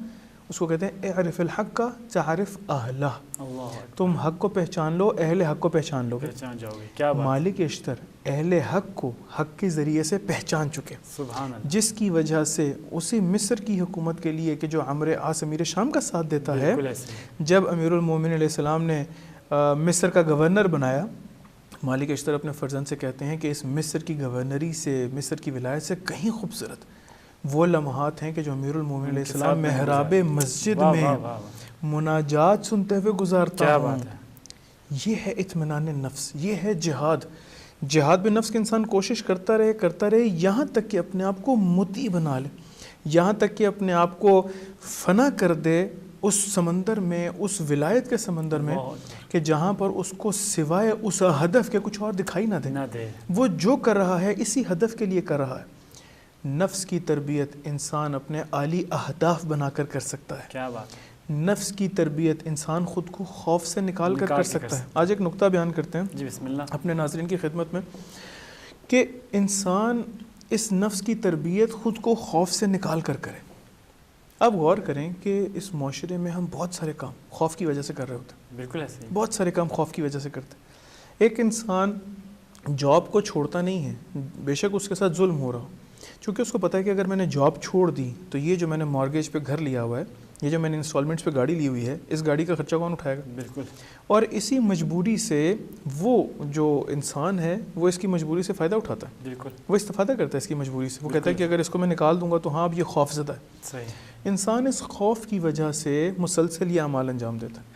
اس کو کہتے ہیں اعرف الحق کا تعرف اہلہ، اللہ اکبر، تم حق کو پہچان لو، اہل حق کو پہچان لو گے، پہچان جاؤ گے. کیا بات، مالک اشتر اہل حق کو حق کے ذریعے سے پہچان چکے، سبحان اللہ. جس کی وجہ سے اسی مصر کی حکومت کے لیے کہ جو عمرو عاص امیر شام کا ساتھ دیتا ہے، بالکل ایسے ہی. جب امیر المومنین علیہ السلام نے مصر کا گورنر بنایا، مالک اشتر اپنے فرزند سے کہتے ہیں کہ اس مصر کی گورنری سے، مصر کی ولایت سے کہیں خوبصورت وہ لمحات ہیں کہ جو امیر المومنین علیہ السلام محراب مسجد واہ میں واہ واہ واہ. مناجات سنتے ہوئے گزارتا کیا ہوں. بات ہے. یہ ہے اطمینان نفس، یہ ہے جہاد. جہاد بھی نفس کے انسان کوشش کرتا رہے یہاں تک کہ اپنے آپ کو مطیع بنا لے، یہاں تک کہ اپنے آپ کو فنا کر دے اس سمندر میں، اس ولایت کے سمندر میں کہ جہاں پر اس کو سوائے اس ہدف کے کچھ اور دکھائی نہ دے. وہ جو کر رہا ہے اسی ہدف کے لیے کر رہا ہے. نفس کی تربیت انسان اپنے عالی اہداف بنا کر کر سکتا ہے. کیا بات. نفس کی تربیت انسان خود کو خوف سے نکال کر سکتا ہے. آج ایک نقطہ بیان کرتے ہیں جی بسم اللہ اپنے ناظرین کی خدمت میں کہ انسان اس نفس کی تربیت خود کو خوف سے نکال کر کرے. اب غور کریں کہ اس معاشرے میں ہم بہت سارے کام خوف کی وجہ سے کر رہے ہوتے ہیں. بالکل ایسے ہی. بہت سارے کام خوف کی وجہ سے کرتے ہیں. ایک انسان جاب کو چھوڑتا نہیں ہے، بے شک اس کے ساتھ ظلم ہو رہا ہو، چونکہ اس کو پتہ ہے کہ اگر میں نے جاب چھوڑ دی تو یہ جو میں نے مارگیج پہ گھر لیا ہوا ہے، یہ جو میں نے انسٹالمنٹس پہ گاڑی لی ہوئی ہے، اس گاڑی کا خرچہ کون اٹھائے گا؟ بالکل. اور اسی مجبوری سے وہ جو انسان ہے وہ اس کی مجبوری سے فائدہ اٹھاتا ہے. بالکل. وہ استفادہ کرتا ہے اس کی مجبوری سے. وہ کہتا ہے کہ اگر اس کو میں نکال دوں گا تو ہاں اب یہ خوف زدہ ہے. صحیح. انسان اس خوف کی وجہ سے مسلسل یہ اعمال انجام دیتا ہے.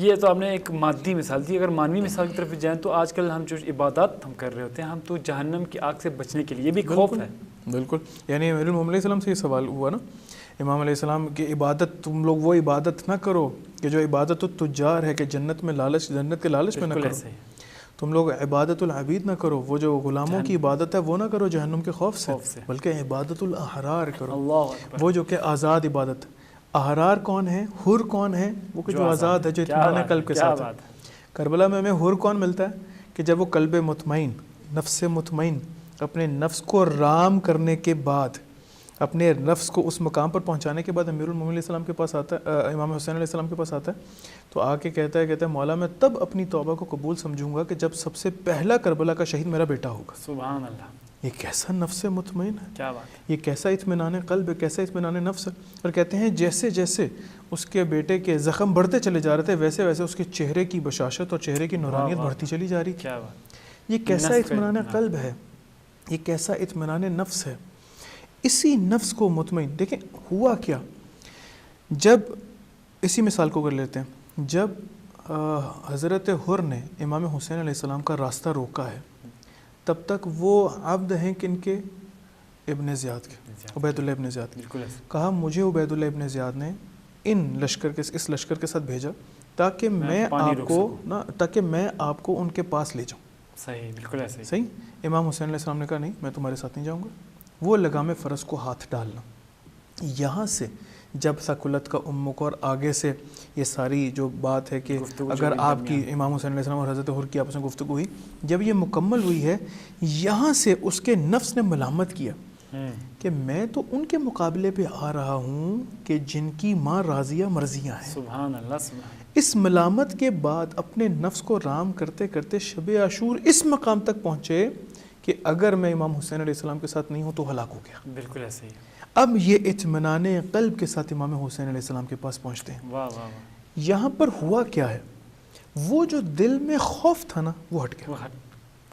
یہ تو آپ نے ایک مادی مثال دی. اگر مانوی مثال کی طرف جائیں تو آج کل ہم جو عبادات ہم کر رہے ہوتے ہیں، ہم تو جہنم کی آگ سے بچنے کے لیے بھی خوف ہے. بالکل. یعنی امیر المومنین علیہ السلام سے یہ سوال ہوا نا، امام علیہ السلام کی عبادت، تم لوگ وہ عبادت نہ کرو کہ جو عبادت التجار ہے، کہ جنت میں لالچ، جنت کے لالچ میں نہ کرو. تم لوگ عبادت العبید نہ کرو، وہ جو غلاموں کی عبادت ہے وہ نہ کرو جہنم کے خوف سے، بلکہ عبادت الاحرار کرو. اللہ اکبر. وہ جو کہ آزاد عبادت. احرار کون ہے؟ حر کون ہے؟ وہ کہ جو آزاد ہے، جو اطمینان قلب کے ساتھ ہے. کربلا میں ہمیں حر کون ملتا ہے؟ کہ جب وہ قلب مطمئن، نفس مطمئن اپنے نفس کو رام کرنے کے بعد، اپنے نفس کو اس مقام پر پہنچانے کے بعد امیر المومنین علیہ السلام کے پاس آتا ہے، امام حسین علیہ السلام کے پاس آتا ہے تو آ کے کہتا ہے مولا میں تب اپنی توبہ کو قبول سمجھوں گا کہ جب سب سے پہلا کربلا کا شہید میرا بیٹا ہوگا. سبحان اللہ. یہ کیسا نفس مطمئن ہے، کیا بات. یہ کیسا اطمینان قلب ہے، کیسا اطمینان نفس ہے. اور کہتے ہیں جیسے جیسے اس کے بیٹے کے زخم بڑھتے چلے جا رہے تھے ویسے ویسے اس کے چہرے کی بشاشت اور چہرے کی نورانیت بڑھتی چلی جا رہی. کیا بات. یہ کیسا اطمینان قلب ہے، یہ کیسا اطمینان نفس ہے. اسی نفس کو مطمئن دیکھیں ہوا کیا. جب اسی مثال کو کر لیتے ہیں، جب حضرت حر نے امام حسین علیہ السلام کا راستہ روکا ہے، تب تک وہ عبد ہیں کن کے؟ ابن زیاد کے، عبید اللہ ابن زیاد کے. کہا مجھے عبید اللہ ابن زیاد نے اس لشکر کے ساتھ بھیجا تاکہ میں آپ کو ان کے پاس لے جاؤں. صحیح. بالکل ایسے. صحیح. امام حسین علیہ السلام نے کہا نہیں، میں تمہارے ساتھ نہیں جاؤں گا. وہ لگام فرض کو ہاتھ ڈالنا. یہاں سے جب ثقلت کا امک اور آگے سے یہ ساری جو بات ہے کہ اگر آپ کی امام حسین علیہ السلام اور حضرت حر کی آپس میں گفتگو ہوئی، جب یہ مکمل ہوئی ہے، یہاں سے اس کے نفس نے ملامت کیا کہ میں تو ان کے مقابلے پہ آ رہا ہوں کہ جن کی ماں راضیہ مرضیہ ہیں. سبحان اللہ. سبحان. اس ملامت کے بعد اپنے نفس کو رام کرتے کرتے شب عاشور اس مقام تک پہنچے کہ اگر میں امام حسین علیہ السلام کے ساتھ نہیں ہوں تو ہلاک ہو گیا. بالکل ایسے ہی. اب یہ اطمینان قلب کے ساتھ امام حسین علیہ السلام کے پاس پہنچتے ہیں. واہ واہ واہ. یہاں پر ہوا کیا ہے؟ وہ جو دل میں خوف تھا نا وہ ہٹ گیا،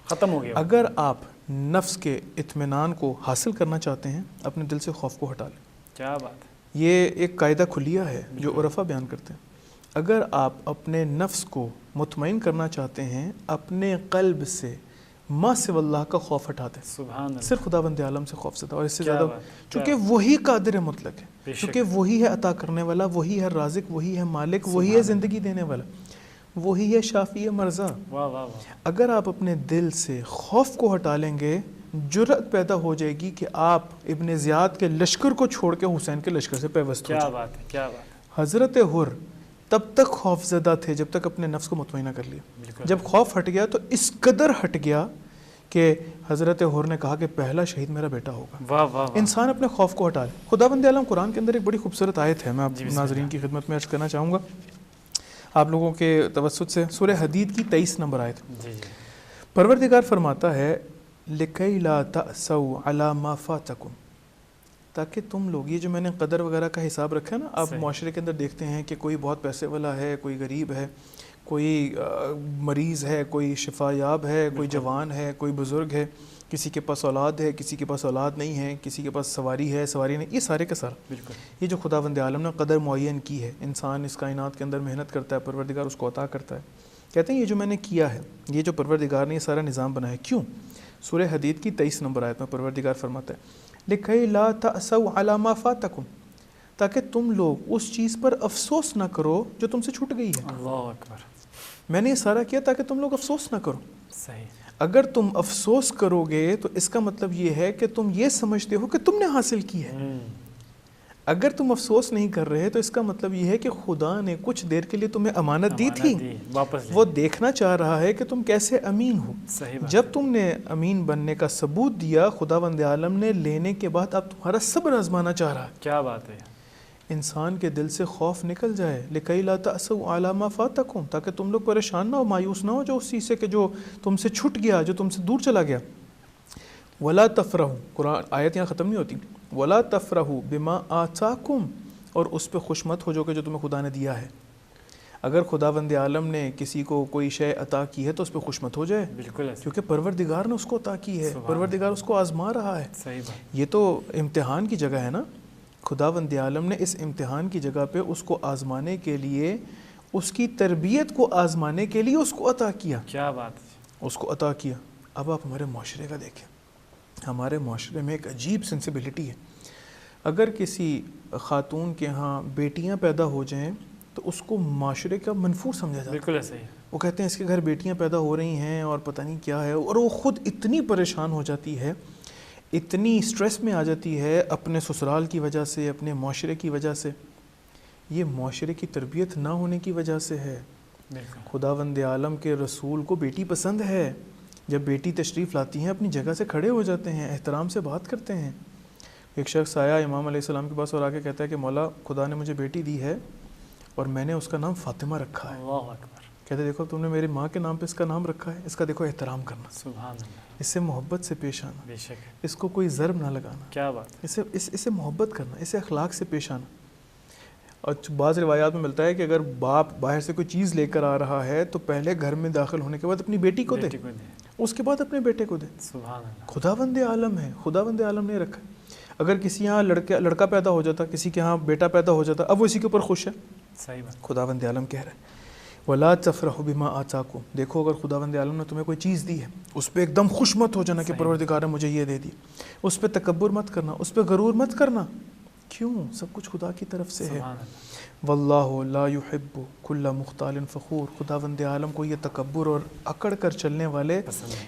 ختم ہو گیا. اگر آپ نفس کے اطمینان کو حاصل کرنا چاہتے ہیں اپنے دل سے خوف کو ہٹا لیں. کیا بات ہے. یہ ایک قاعدہ کھلیہ ہے جو عرفا بیان کرتے ہیں. اگر آپ اپنے نفس کو مطمئن کرنا چاہتے ہیں اپنے قلب سے ما سوی اللہ کا خوف ہٹا دیں. سبحان اللہ. صرف خداوند عالم سے خوف زدہ. اور اس سے زیادہ چونکہ وہی قادر مطلق ہے، چونکہ وہی ہے عطا کرنے والا، وہی ہے رازق، وہی ہے مالک، وہی ہے زندگی دینے والا، وہی ہے شافی مرضا. واہ واہ واہ. اگر آپ اپنے دل سے خوف کو ہٹا لیں گے، جرأت پیدا ہو جائے گی کہ آپ ابن زیاد کے لشکر کو چھوڑ کے حسین کے لشکر سے پیوست ہو جائیں. کیا بات ہے. کیا بات. حضرت حر تب تک خوف زدہ تھے جب تک اپنے نفس کو مطمئنہ کر لیا. جب خوف ہٹ گیا تو اس قدر ہٹ گیا کہ حضرت حور نے کہا کہ پہلا شہید میرا بیٹا ہوگا. واہ واہ واہ. انسان اپنے خوف کو ہٹا لے. خداوند عالم قرآن کے اندر ایک بڑی خوبصورت آیت ہے, میں آپ ناظرین کی خدمت میں عرض کرنا چاہوں گا آپ لوگوں کے توسط سے. سورہ حدید کی 23 نمبر آیت. جی جی. پروردگار فرماتا ہے لِكَيْ لَا تَأْسَوْا عَلَى مَا فَاتَكُمْ, تاکہ تم لوگ, یہ جو میں نے قدر وغیرہ کا حساب رکھا ہے نا, آپ معاشرے کے اندر دیکھتے ہیں کہ کوئی بہت پیسے والا ہے, کوئی غریب ہے, کوئی مریض ہے, کوئی شفا یاب ہے, کوئی جوان ہے, کوئی بزرگ ہے, کسی کے پاس اولاد ہے, کسی کے پاس اولاد نہیں ہے, کسی کے پاس سواری ہے, سواری نہیں, یہ سارے کا سارا بالکل یہ جو خداوند عالم نے قدر معین کی ہے. انسان اس کائنات کے اندر محنت کرتا ہے, پروردگار اس کو عطا کرتا ہے. کہتے ہیں یہ جو میں نے کیا ہے, یہ جو پروردگار نے یہ سارا نظام بنایا ہے, کیوں؟ سورہ حدید کی 23 نمبر آیت میں پروردگار فرماتا ہے لِكَيْ لَا تَأْسَوْا عَلَى مَا فَاتَكُمْ, تاکہ تم لوگ اس چیز پر افسوس نہ کرو جو تم سے چھوٹ گئی ہے. اللہ اکبر. میں نے یہ سارا کیا تاکہ تم لوگ افسوس نہ کرو. صحیح. اگر تم افسوس کرو گے تو اس کا مطلب یہ ہے کہ تم یہ سمجھتے ہو کہ تم نے حاصل کی ہے. اگر تم افسوس نہیں کر رہے تو اس کا مطلب یہ ہے کہ خدا نے کچھ دیر کے لیے تمہیں امانت دی تھی, وہ دیکھنا چاہ رہا ہے کہ تم کیسے امین ہو. جب تم نے امین بننے کا ثبوت دیا, خداوند عالم نے لینے کے بعد اب تمہارا صبر آزمانا چاہ رہا ہے. کیا بات ہے. انسان کے دل سے خوف نکل جائے. لِكَيْ لَا تَأْسَوْا عَلَى مَا فَاتَكُمْ, تاکہ تم لوگ پریشان نہ ہو, مایوس نہ ہو جو اس چیز سے کہ جو تم سے چھٹ گیا, جو تم سے دور چلا گیا. وَلَا تَفْرَحُوا, قرآن آیت یہاں ختم نہیں ہوتی. وَلَا تَفْرَحُوا بِمَا آتَاكُمْ, اور اس پہ خوش مت ہو جو کہ جو تمہیں خدا نے دیا ہے. اگر خداوند عالم نے کسی کو کوئی شے عطا کی ہے تو اس پہ خوش مت ہو جائے, بالکل, کیونکہ پروردگار نے اس کو عطا کی ہے, پروردگار اس کو آزما رہا ہے. صحیح بات. یہ تو امتحان کی جگہ ہے نا. خداوند عالم نے اس امتحان کی جگہ پہ اس کو آزمانے کے لیے, اس کی تربیت کو آزمانے کے لیے اس کو عطا کیا. کیا بات ہے. اس کو عطا کیا. اب آپ ہمارے معاشرے کا دیکھیں, ہمارے معاشرے میں ایک عجیب سینسیبلٹی ہے. اگر کسی خاتون کے ہاں بیٹیاں پیدا ہو جائیں تو اس کو معاشرے کا منفور سمجھا جاتا ہے. بالکل ایسا ہی. وہ کہتے ہیں اس کے گھر بیٹیاں پیدا ہو رہی ہیں اور پتہ نہیں کیا ہے, اور وہ خود اتنی پریشان ہو جاتی ہے, اتنی سٹریس میں آ جاتی ہے اپنے سسرال کی وجہ سے, اپنے معاشرے کی وجہ سے. یہ معاشرے کی تربیت نہ ہونے کی وجہ سے ہے. خداوند عالم کے رسول کو بیٹی پسند ہے. جب بیٹی تشریف لاتی ہیں اپنی جگہ سے کھڑے ہو جاتے ہیں, احترام سے بات کرتے ہیں. ایک شخص آیا امام علیہ السلام کے پاس اور آ کے کہتا ہے کہ مولا خدا نے مجھے بیٹی دی ہے اور میں نے اس کا نام فاطمہ رکھا ہے. اللہ اکبر. کہتے دیکھو تم نے میری ماں کے نام پہ اس کا نام رکھا ہے, اس کا دیکھو احترام کرنا, سبحان اللہ, اس سے محبت سے پیش آنا, بے شک, اس کو کوئی ضرب نہ لگانا. کیا بات. اسے محبت کرنا, اسے اخلاق سے پیش آنا. اور بعض روایات میں ملتا ہے کہ اگر باپ باہر سے کوئی چیز لے کر آ رہا ہے تو پہلے گھر میں داخل ہونے کے بعد اپنی بیٹی کو دے, اس کے بعد اپنے بیٹے کو دے. سبحان اللہ. خداوند عالم ہے, خداوند عالم نے رکھا. اگر کسی یہاں لڑکا پیدا ہو جاتا, کسی کے ہاں بیٹا پیدا ہو جاتا, اب وہ اسی کے اوپر خوش ہے. صحیح بات. خداوند عالم کہہ رہا ہے وَلَا تَفْرَحُوا بِمَا آتَاكُمْ, دیکھو اگر خداوند عالم نے تمہیں کوئی چیز دی ہے اس پہ ایک دم خوش مت ہو جانا کہ پروردگار نے مجھے یہ دے دی. اس پہ تکبر مت کرنا, اس پہ غرور مت کرنا. کیوں؟ سب کچھ خدا کی طرف سے ہے. واللہ لا يحب كل مختال فخور, خداوند عالم کو یہ تکبر اور اکڑ کر چلنے والے,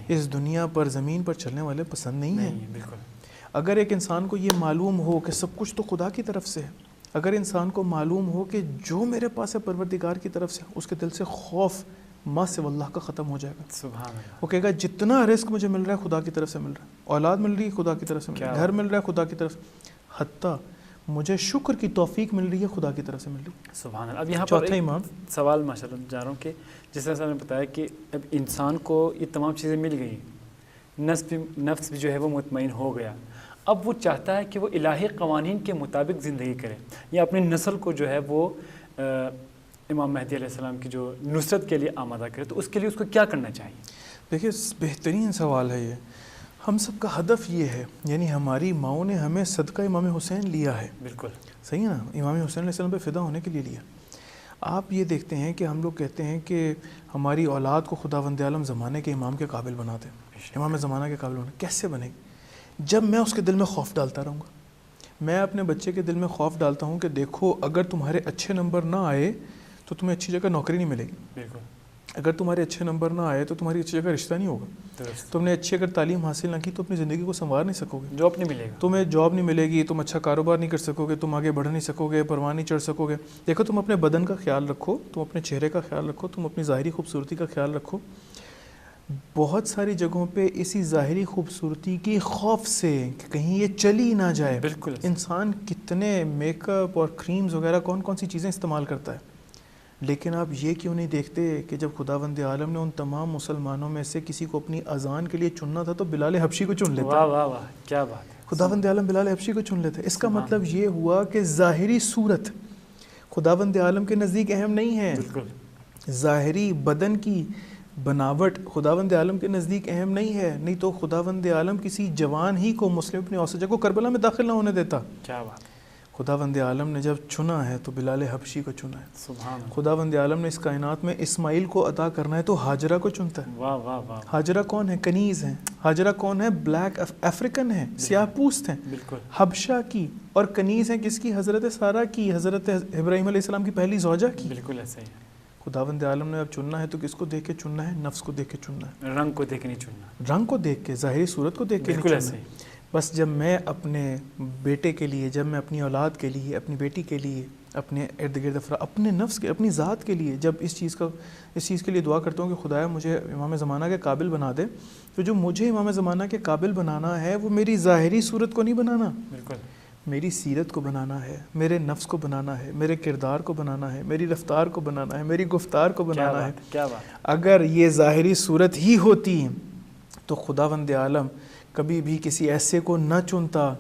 اس دنیا پر زمین پر چلنے والے پسند نہیں ہیں. بالکل. اگر ایک انسان کو یہ معلوم ہو کہ سب کچھ تو خدا کی طرف سے ہے, اگر انسان کو معلوم ہو کہ جو میرے پاس ہے پروردگار کی طرف سے, اس کے دل سے خوف ماں سے واللہ کا ختم ہو جائے گا. سبحان اللہ. وہ کہے گا جتنا رزق مجھے مل رہا ہے خدا کی طرف سے مل رہا ہے, اولاد مل رہی ہے خدا کی طرف سے مل رہا ہے, گھر مل رہا ہے خدا کی طرف سے, حتیٰ مجھے شکر کی توفیق مل رہی ہے خدا کی طرف سے مل رہی ہے. سبحان اللہ. اب یہاں پر چوتھا امام سوال ماشاءاللہ جا رہا ہوں کہ جس طرح سے آپ نے بتایا کہ اب انسان کو یہ تمام چیزیں مل گئی, نفس بھی جو ہے وہ مطمئن ہو گیا, اب وہ چاہتا ہے کہ وہ الہی قوانین کے مطابق زندگی کرے یا اپنی نسل کو جو ہے وہ امام مہدی علیہ السلام کی جو نصرت کے لیے آمادہ کرے, تو اس کے لیے اس کو کیا کرنا چاہیے؟ دیکھیے بہترین سوال ہے یہ. ہم سب کا ہدف یہ ہے, یعنی ہماری ماؤں نے ہمیں صدقہ امام حسین لیا ہے. بالکل صحیح ہے نا, امام حسین علیہ السلام پہ فدا ہونے کے لیے لیا. آپ یہ دیکھتے ہیں کہ ہم لوگ کہتے ہیں کہ ہماری اولاد کو خداوند عالم زمانے کے امام کے قابل بنا دے, امام زمانہ کے قابل بنا. کیسے بنے گی؟ جب میں اس کے دل میں خوف ڈالتا رہوں گا. میں اپنے بچے کے دل میں خوف ڈالتا ہوں کہ دیکھو اگر تمہارے اچھے نمبر نہ آئے تو تمہیں اچھی جگہ نوکری نہیں ملے گی. بالکل. اگر تمہارے اچھے نمبر نہ آئے تو تمہاری اچھی جگہ رشتہ نہیں ہوگا. تم نے اچھی اگر تعلیم حاصل نہ کی تو اپنی زندگی کو سنوار نہیں سکو گے, جاب نہیں ملے گا, تمہیں جاب نہیں ملے گی, تم اچھا کاروبار نہیں کر سکو گے, تم آگے بڑھ نہیں سکو گے, پروان نہیں چڑھ سکو گے. دیکھو تم اپنے بدن کا خیال رکھو, تم اپنے چہرے کا خیال رکھو, تم اپنی ظاہری خوبصورتی کا خیال رکھو. بہت ساری جگہوں پہ اسی ظاہری خوبصورتی کی خوف سے کہ کہیں یہ چلی نہ جائے، بالکل انسان کتنے میک اپ اور کریمز وغیرہ کون کون سی چیزیں استعمال کرتا ہے، لیکن آپ یہ کیوں نہیں دیکھتے کہ جب خداوند عالم نے ان تمام مسلمانوں میں سے کسی کو اپنی اذان کے لیے چننا تھا تو بلال حبشی کو چن لیتا. واہ واہ واہ کیا بات ہے. خداوند عالم بلال حبشی کو چن لیتے. اس کا مطلب یہ ہوا کہ ظاہری صورت خداوند عالم کے نزدیک اہم نہیں ہے. بالکل ظاہری بدن کی بناوٹ خداوند عالم کے نزدیک اہم نہیں ہے، نہیں تو خداوند عالم کسی جوان ہی کو مسلم ابن اوسجہ کو کربلا میں داخل نہ ہونے دیتا. کیا بات. خداوند عالم نے جب چنا ہے تو بلال حبشی کو چنا ہے. سبحان اللہ. خداوند عالم نے اس کائنات میں اسماعیل کو عطا کرنا ہے تو ہاجرہ کو چنتا ہے. واہ واہ واہ. ہاجرہ کون ہے؟ کنیز ہیں. ہاجرہ کون ہے؟ بلیک افریقن ہے، سیاہ پوست ہیں. بالکل. حبشہ کی. اور کنیز ہیں کس کی؟ حضرت سارہ کی، حضرت ابراہیم علیہ السلام کی پہلی زوجہ کی. بالکل ایسا ہی ہے. خداوند عالم نے اب چننا ہے تو کس کو دیکھ کے چننا ہے؟ نفس کو دیکھ کے چننا ہے، رنگ کو دیکھ کے نہیں چننا، رنگ کو دیکھ کے، ظاہری صورت کو دیکھ کے نہیں بالکل چننا. ایسا ہی. بس جب میں اپنے بیٹے کے لیے، جب میں اپنی اولاد کے لیے، اپنی بیٹی کے لیے، اپنے ارد گرد افراد، اپنے نفس کے، اپنی ذات کے لیے جب اس چیز کے لیے دعا کرتا ہوں کہ خدایا مجھے امام زمانہ کے قابل بنا دے، تو جو مجھے امام زمانہ کے قابل بنانا ہے وہ میری ظاہری صورت کو نہیں بنانا، بالکل میری سیرت کو بنانا ہے، میرے نفس کو بنانا ہے، میرے کردار کو بنانا ہے، میری رفتار کو بنانا ہے، میری گفتار کو بنانا ہے. کیا بات. اگر یہ ظاہری صورت ہی ہوتی تو خداوند عالم کبھی بھی کسی ایسے کو نہ چنتا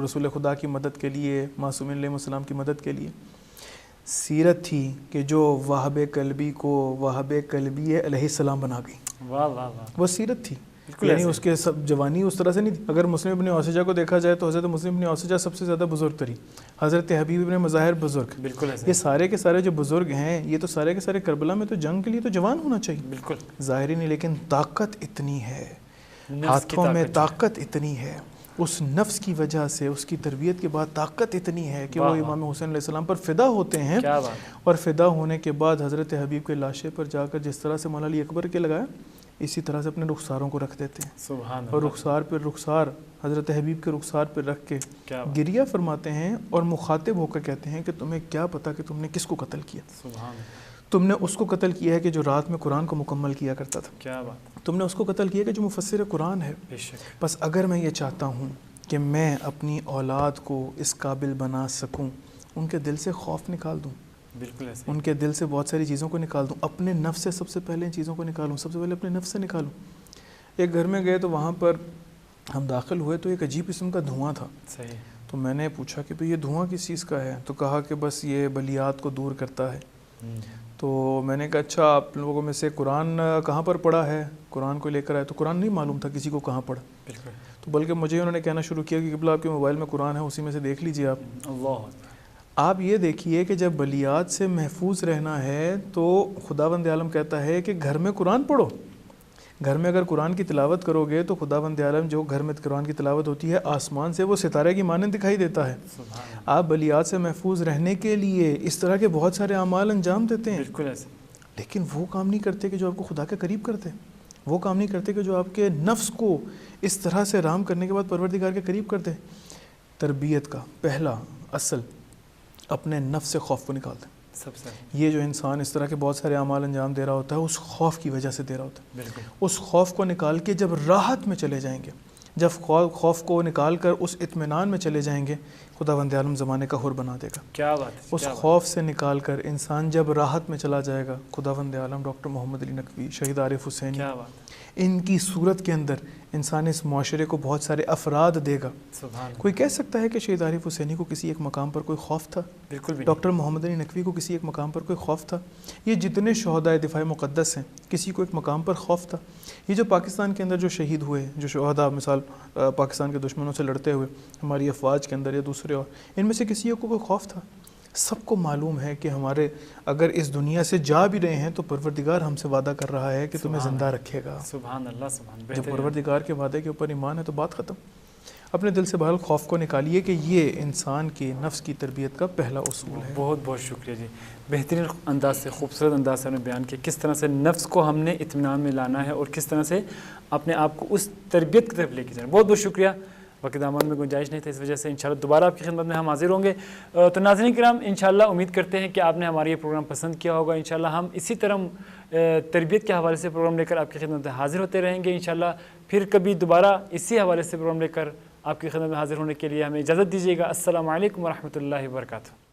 رسول خدا کی مدد کے لیے، معصومین علیہ السلام کی مدد کے لیے. سیرت تھی کہ جو وہب قلبی کو وہب قلبی علیہ السلام بنا گئی. واہ واہ واہ. وہ سیرت تھی، یعنی اس کے سب جوانی اس طرح سے نہیں تھی. اگر مسلم ابن اوسجہ کو دیکھا جائے تو حضرت مسلم ابن اوسجہ سب سے زیادہ بزرگ ترین، حضرت حبیب ابن مظاہر بزرگ. بالکل ایسا. یہ سارے کے سارے جو بزرگ ہیں یہ تو سارے کے سارے کربلا میں تو جنگ کے لیے تو جوان ہونا چاہیے. بالکل ظاہری نہیں، لیکن طاقت اتنی ہے، ہاتھوں میں طاقت اتنی ہے، اس نفس کی وجہ سے، اس کی تربیت کے بعد طاقت اتنی ہے کہ وہ امام حسین علیہ السلام پر فدا ہوتے ہیں. اور فدا ہونے کے بعد حضرت حبیب کے لاشے پر جا کر جس طرح سے مولا علی اکبر کے لگایا اسی طرح سے اپنے رخساروں کو رکھ دیتے ہیں. سبحان اللہ. اور رخسار پر رخسار حضرت حبیب کے رخسار پر رکھ کے گریہ فرماتے ہیں اور مخاطب ہو کر کہتے ہیں کہ تمہیں کیا پتا کہ تم نے کس کو قتل کیا. سبحان اللہ. تم نے اس کو قتل کیا ہے کہ جو رات میں قرآن کو مکمل کیا کرتا تھا. کیا بات. تم نے اس کو قتل کیا کہ جو مفسر قرآن ہے. بس اگر میں یہ چاہتا ہوں کہ میں اپنی اولاد کو اس قابل بنا سکوں، ان کے دل سے خوف نکال دوں، بالکل ایسے، ان کے دل سے بہت ساری چیزوں کو نکال دوں، اپنے نفس سے سب سے پہلے ان چیزوں کو نکالوں، سب سے پہلے اپنے نفس سے نکالوں. ایک گھر میں گئے تو وہاں پر ہم داخل ہوئے تو ایک عجیب قسم کا دھواں تھا. صحیح. تو میں نے پوچھا کہ بھئی یہ دھواں کس چیز کا ہے؟ تو کہا کہ بس یہ بلیات کو دور کرتا ہے. تو میں نے کہا اچھا آپ لوگوں میں سے قرآن کہاں پر پڑھا ہے؟ قرآن کو لے کر آئے. تو قرآن نہیں معلوم تھا کسی کو کہاں پڑھا. تو بلکہ مجھے انہوں نے کہنا شروع کیا کہ قبلہ آپ کے موبائل میں قرآن ہے، اسی میں سے دیکھ لیجئے آپ. اللہ. آپ یہ دیکھیے کہ جب بلیات سے محفوظ رہنا ہے تو خداوند عالم کہتا ہے کہ گھر میں قرآن پڑھو. گھر میں اگر قرآن کی تلاوت کرو گے تو خداوند عالم جو گھر میں قرآن کی تلاوت ہوتی ہے آسمان سے وہ ستارے کی مانند دکھائی دیتا ہے. آپ بلیات سے محفوظ رہنے کے لیے اس طرح کے بہت سارے اعمال انجام دیتے ہیں، بالکل ایسے، لیکن وہ کام نہیں کرتے کہ جو آپ کو خدا کے قریب کرتے. وہ کام نہیں کرتے کہ جو آپ کے نفس کو اس طرح سے رام کرنے کے بعد پروردگار کے قریب کرتے. تربیت کا پہلا اصل اپنے نفس سے خوف کو نکال دیں. سب سے یہ جو انسان اس طرح کے بہت سارے اعمال انجام دے رہا ہوتا ہے اس خوف کی وجہ سے دے رہا ہوتا ہے. بالکل. اس خوف کو نکال کے جب راحت میں چلے جائیں گے، جب خوف کو نکال کر اس اطمینان میں چلے جائیں گے، خداوند عالم زمانے کا حر بنا دے گا. کیا بات ہے. اس خوف سے نکال کر انسان جب راحت میں چلا جائے گا، خداوند عالم ڈاکٹر محمد علی نقوی، شہید عارف حسینی، کیا بات ہے، ان کی صورت کے اندر انسان اس معاشرے کو بہت سارے افراد دے گا. کوئی کہہ سکتا ہے کہ شہید عارف حسینی کو کسی ایک مقام پر کوئی خوف تھا؟ بالکل بھی. ڈاکٹر محمد علی نقوی کو کسی ایک مقام پر کوئی خوف تھا؟ یہ جتنے شہداء دفاع مقدس ہیں کسی کو ایک مقام پر خوف تھا؟ یہ جو پاکستان کے اندر جو شہید ہوئے، جو شہداء مثال پاکستان کے دشمنوں سے لڑتے ہوئے ہماری افواج کے اندر یا دوسرے، اور ان میں سے کسی کو کوئی خوف تھا؟ سب کو معلوم ہے کہ ہمارے اگر اس دنیا سے جا بھی رہے ہیں تو پروردگار ہم سے وعدہ کر رہا ہے کہ تمہیں زندہ رکھے گا. سبحان اللہ. سبحان. جب پروردگار کے وعدے کے اوپر ایمان ہے تو بات ختم. اپنے دل سے بہرحال خوف کو نکالیے کہ یہ انسان کی نفس کی تربیت کا پہلا اصول ہے. بہت بہت شکریہ جی. بہترین انداز سے، خوبصورت انداز سے ہم نے بیان کیا کس طرح سے نفس کو ہم نے اطمینان میں لانا ہے اور کس طرح سے اپنے آپ کو اس تربیت کی طرف لے کے جانا. بہت بہت شکریہ. وقت دامان میں گنجائش نہیں تھا، اس وجہ سے انشاءاللہ دوبارہ آپ کی خدمت میں ہم حاضر ہوں گے. تو ناظرین کرام، انشاءاللہ امید کرتے ہیں کہ آپ نے ہمارا یہ پروگرام پسند کیا ہوگا. انشاءاللہ ہم اسی طرح تربیت کے حوالے سے پروگرام لے کر آپ کی خدمت میں حاضر ہوتے رہیں گے انشاءاللہ. پھر کبھی دوبارہ اسی حوالے سے پروگرام لے کر آپ کی خدمت میں حاضر ہونے کے لیے ہمیں اجازت دیجیے گا. السلام علیکم ورحمۃ اللہ وبرکاتہ.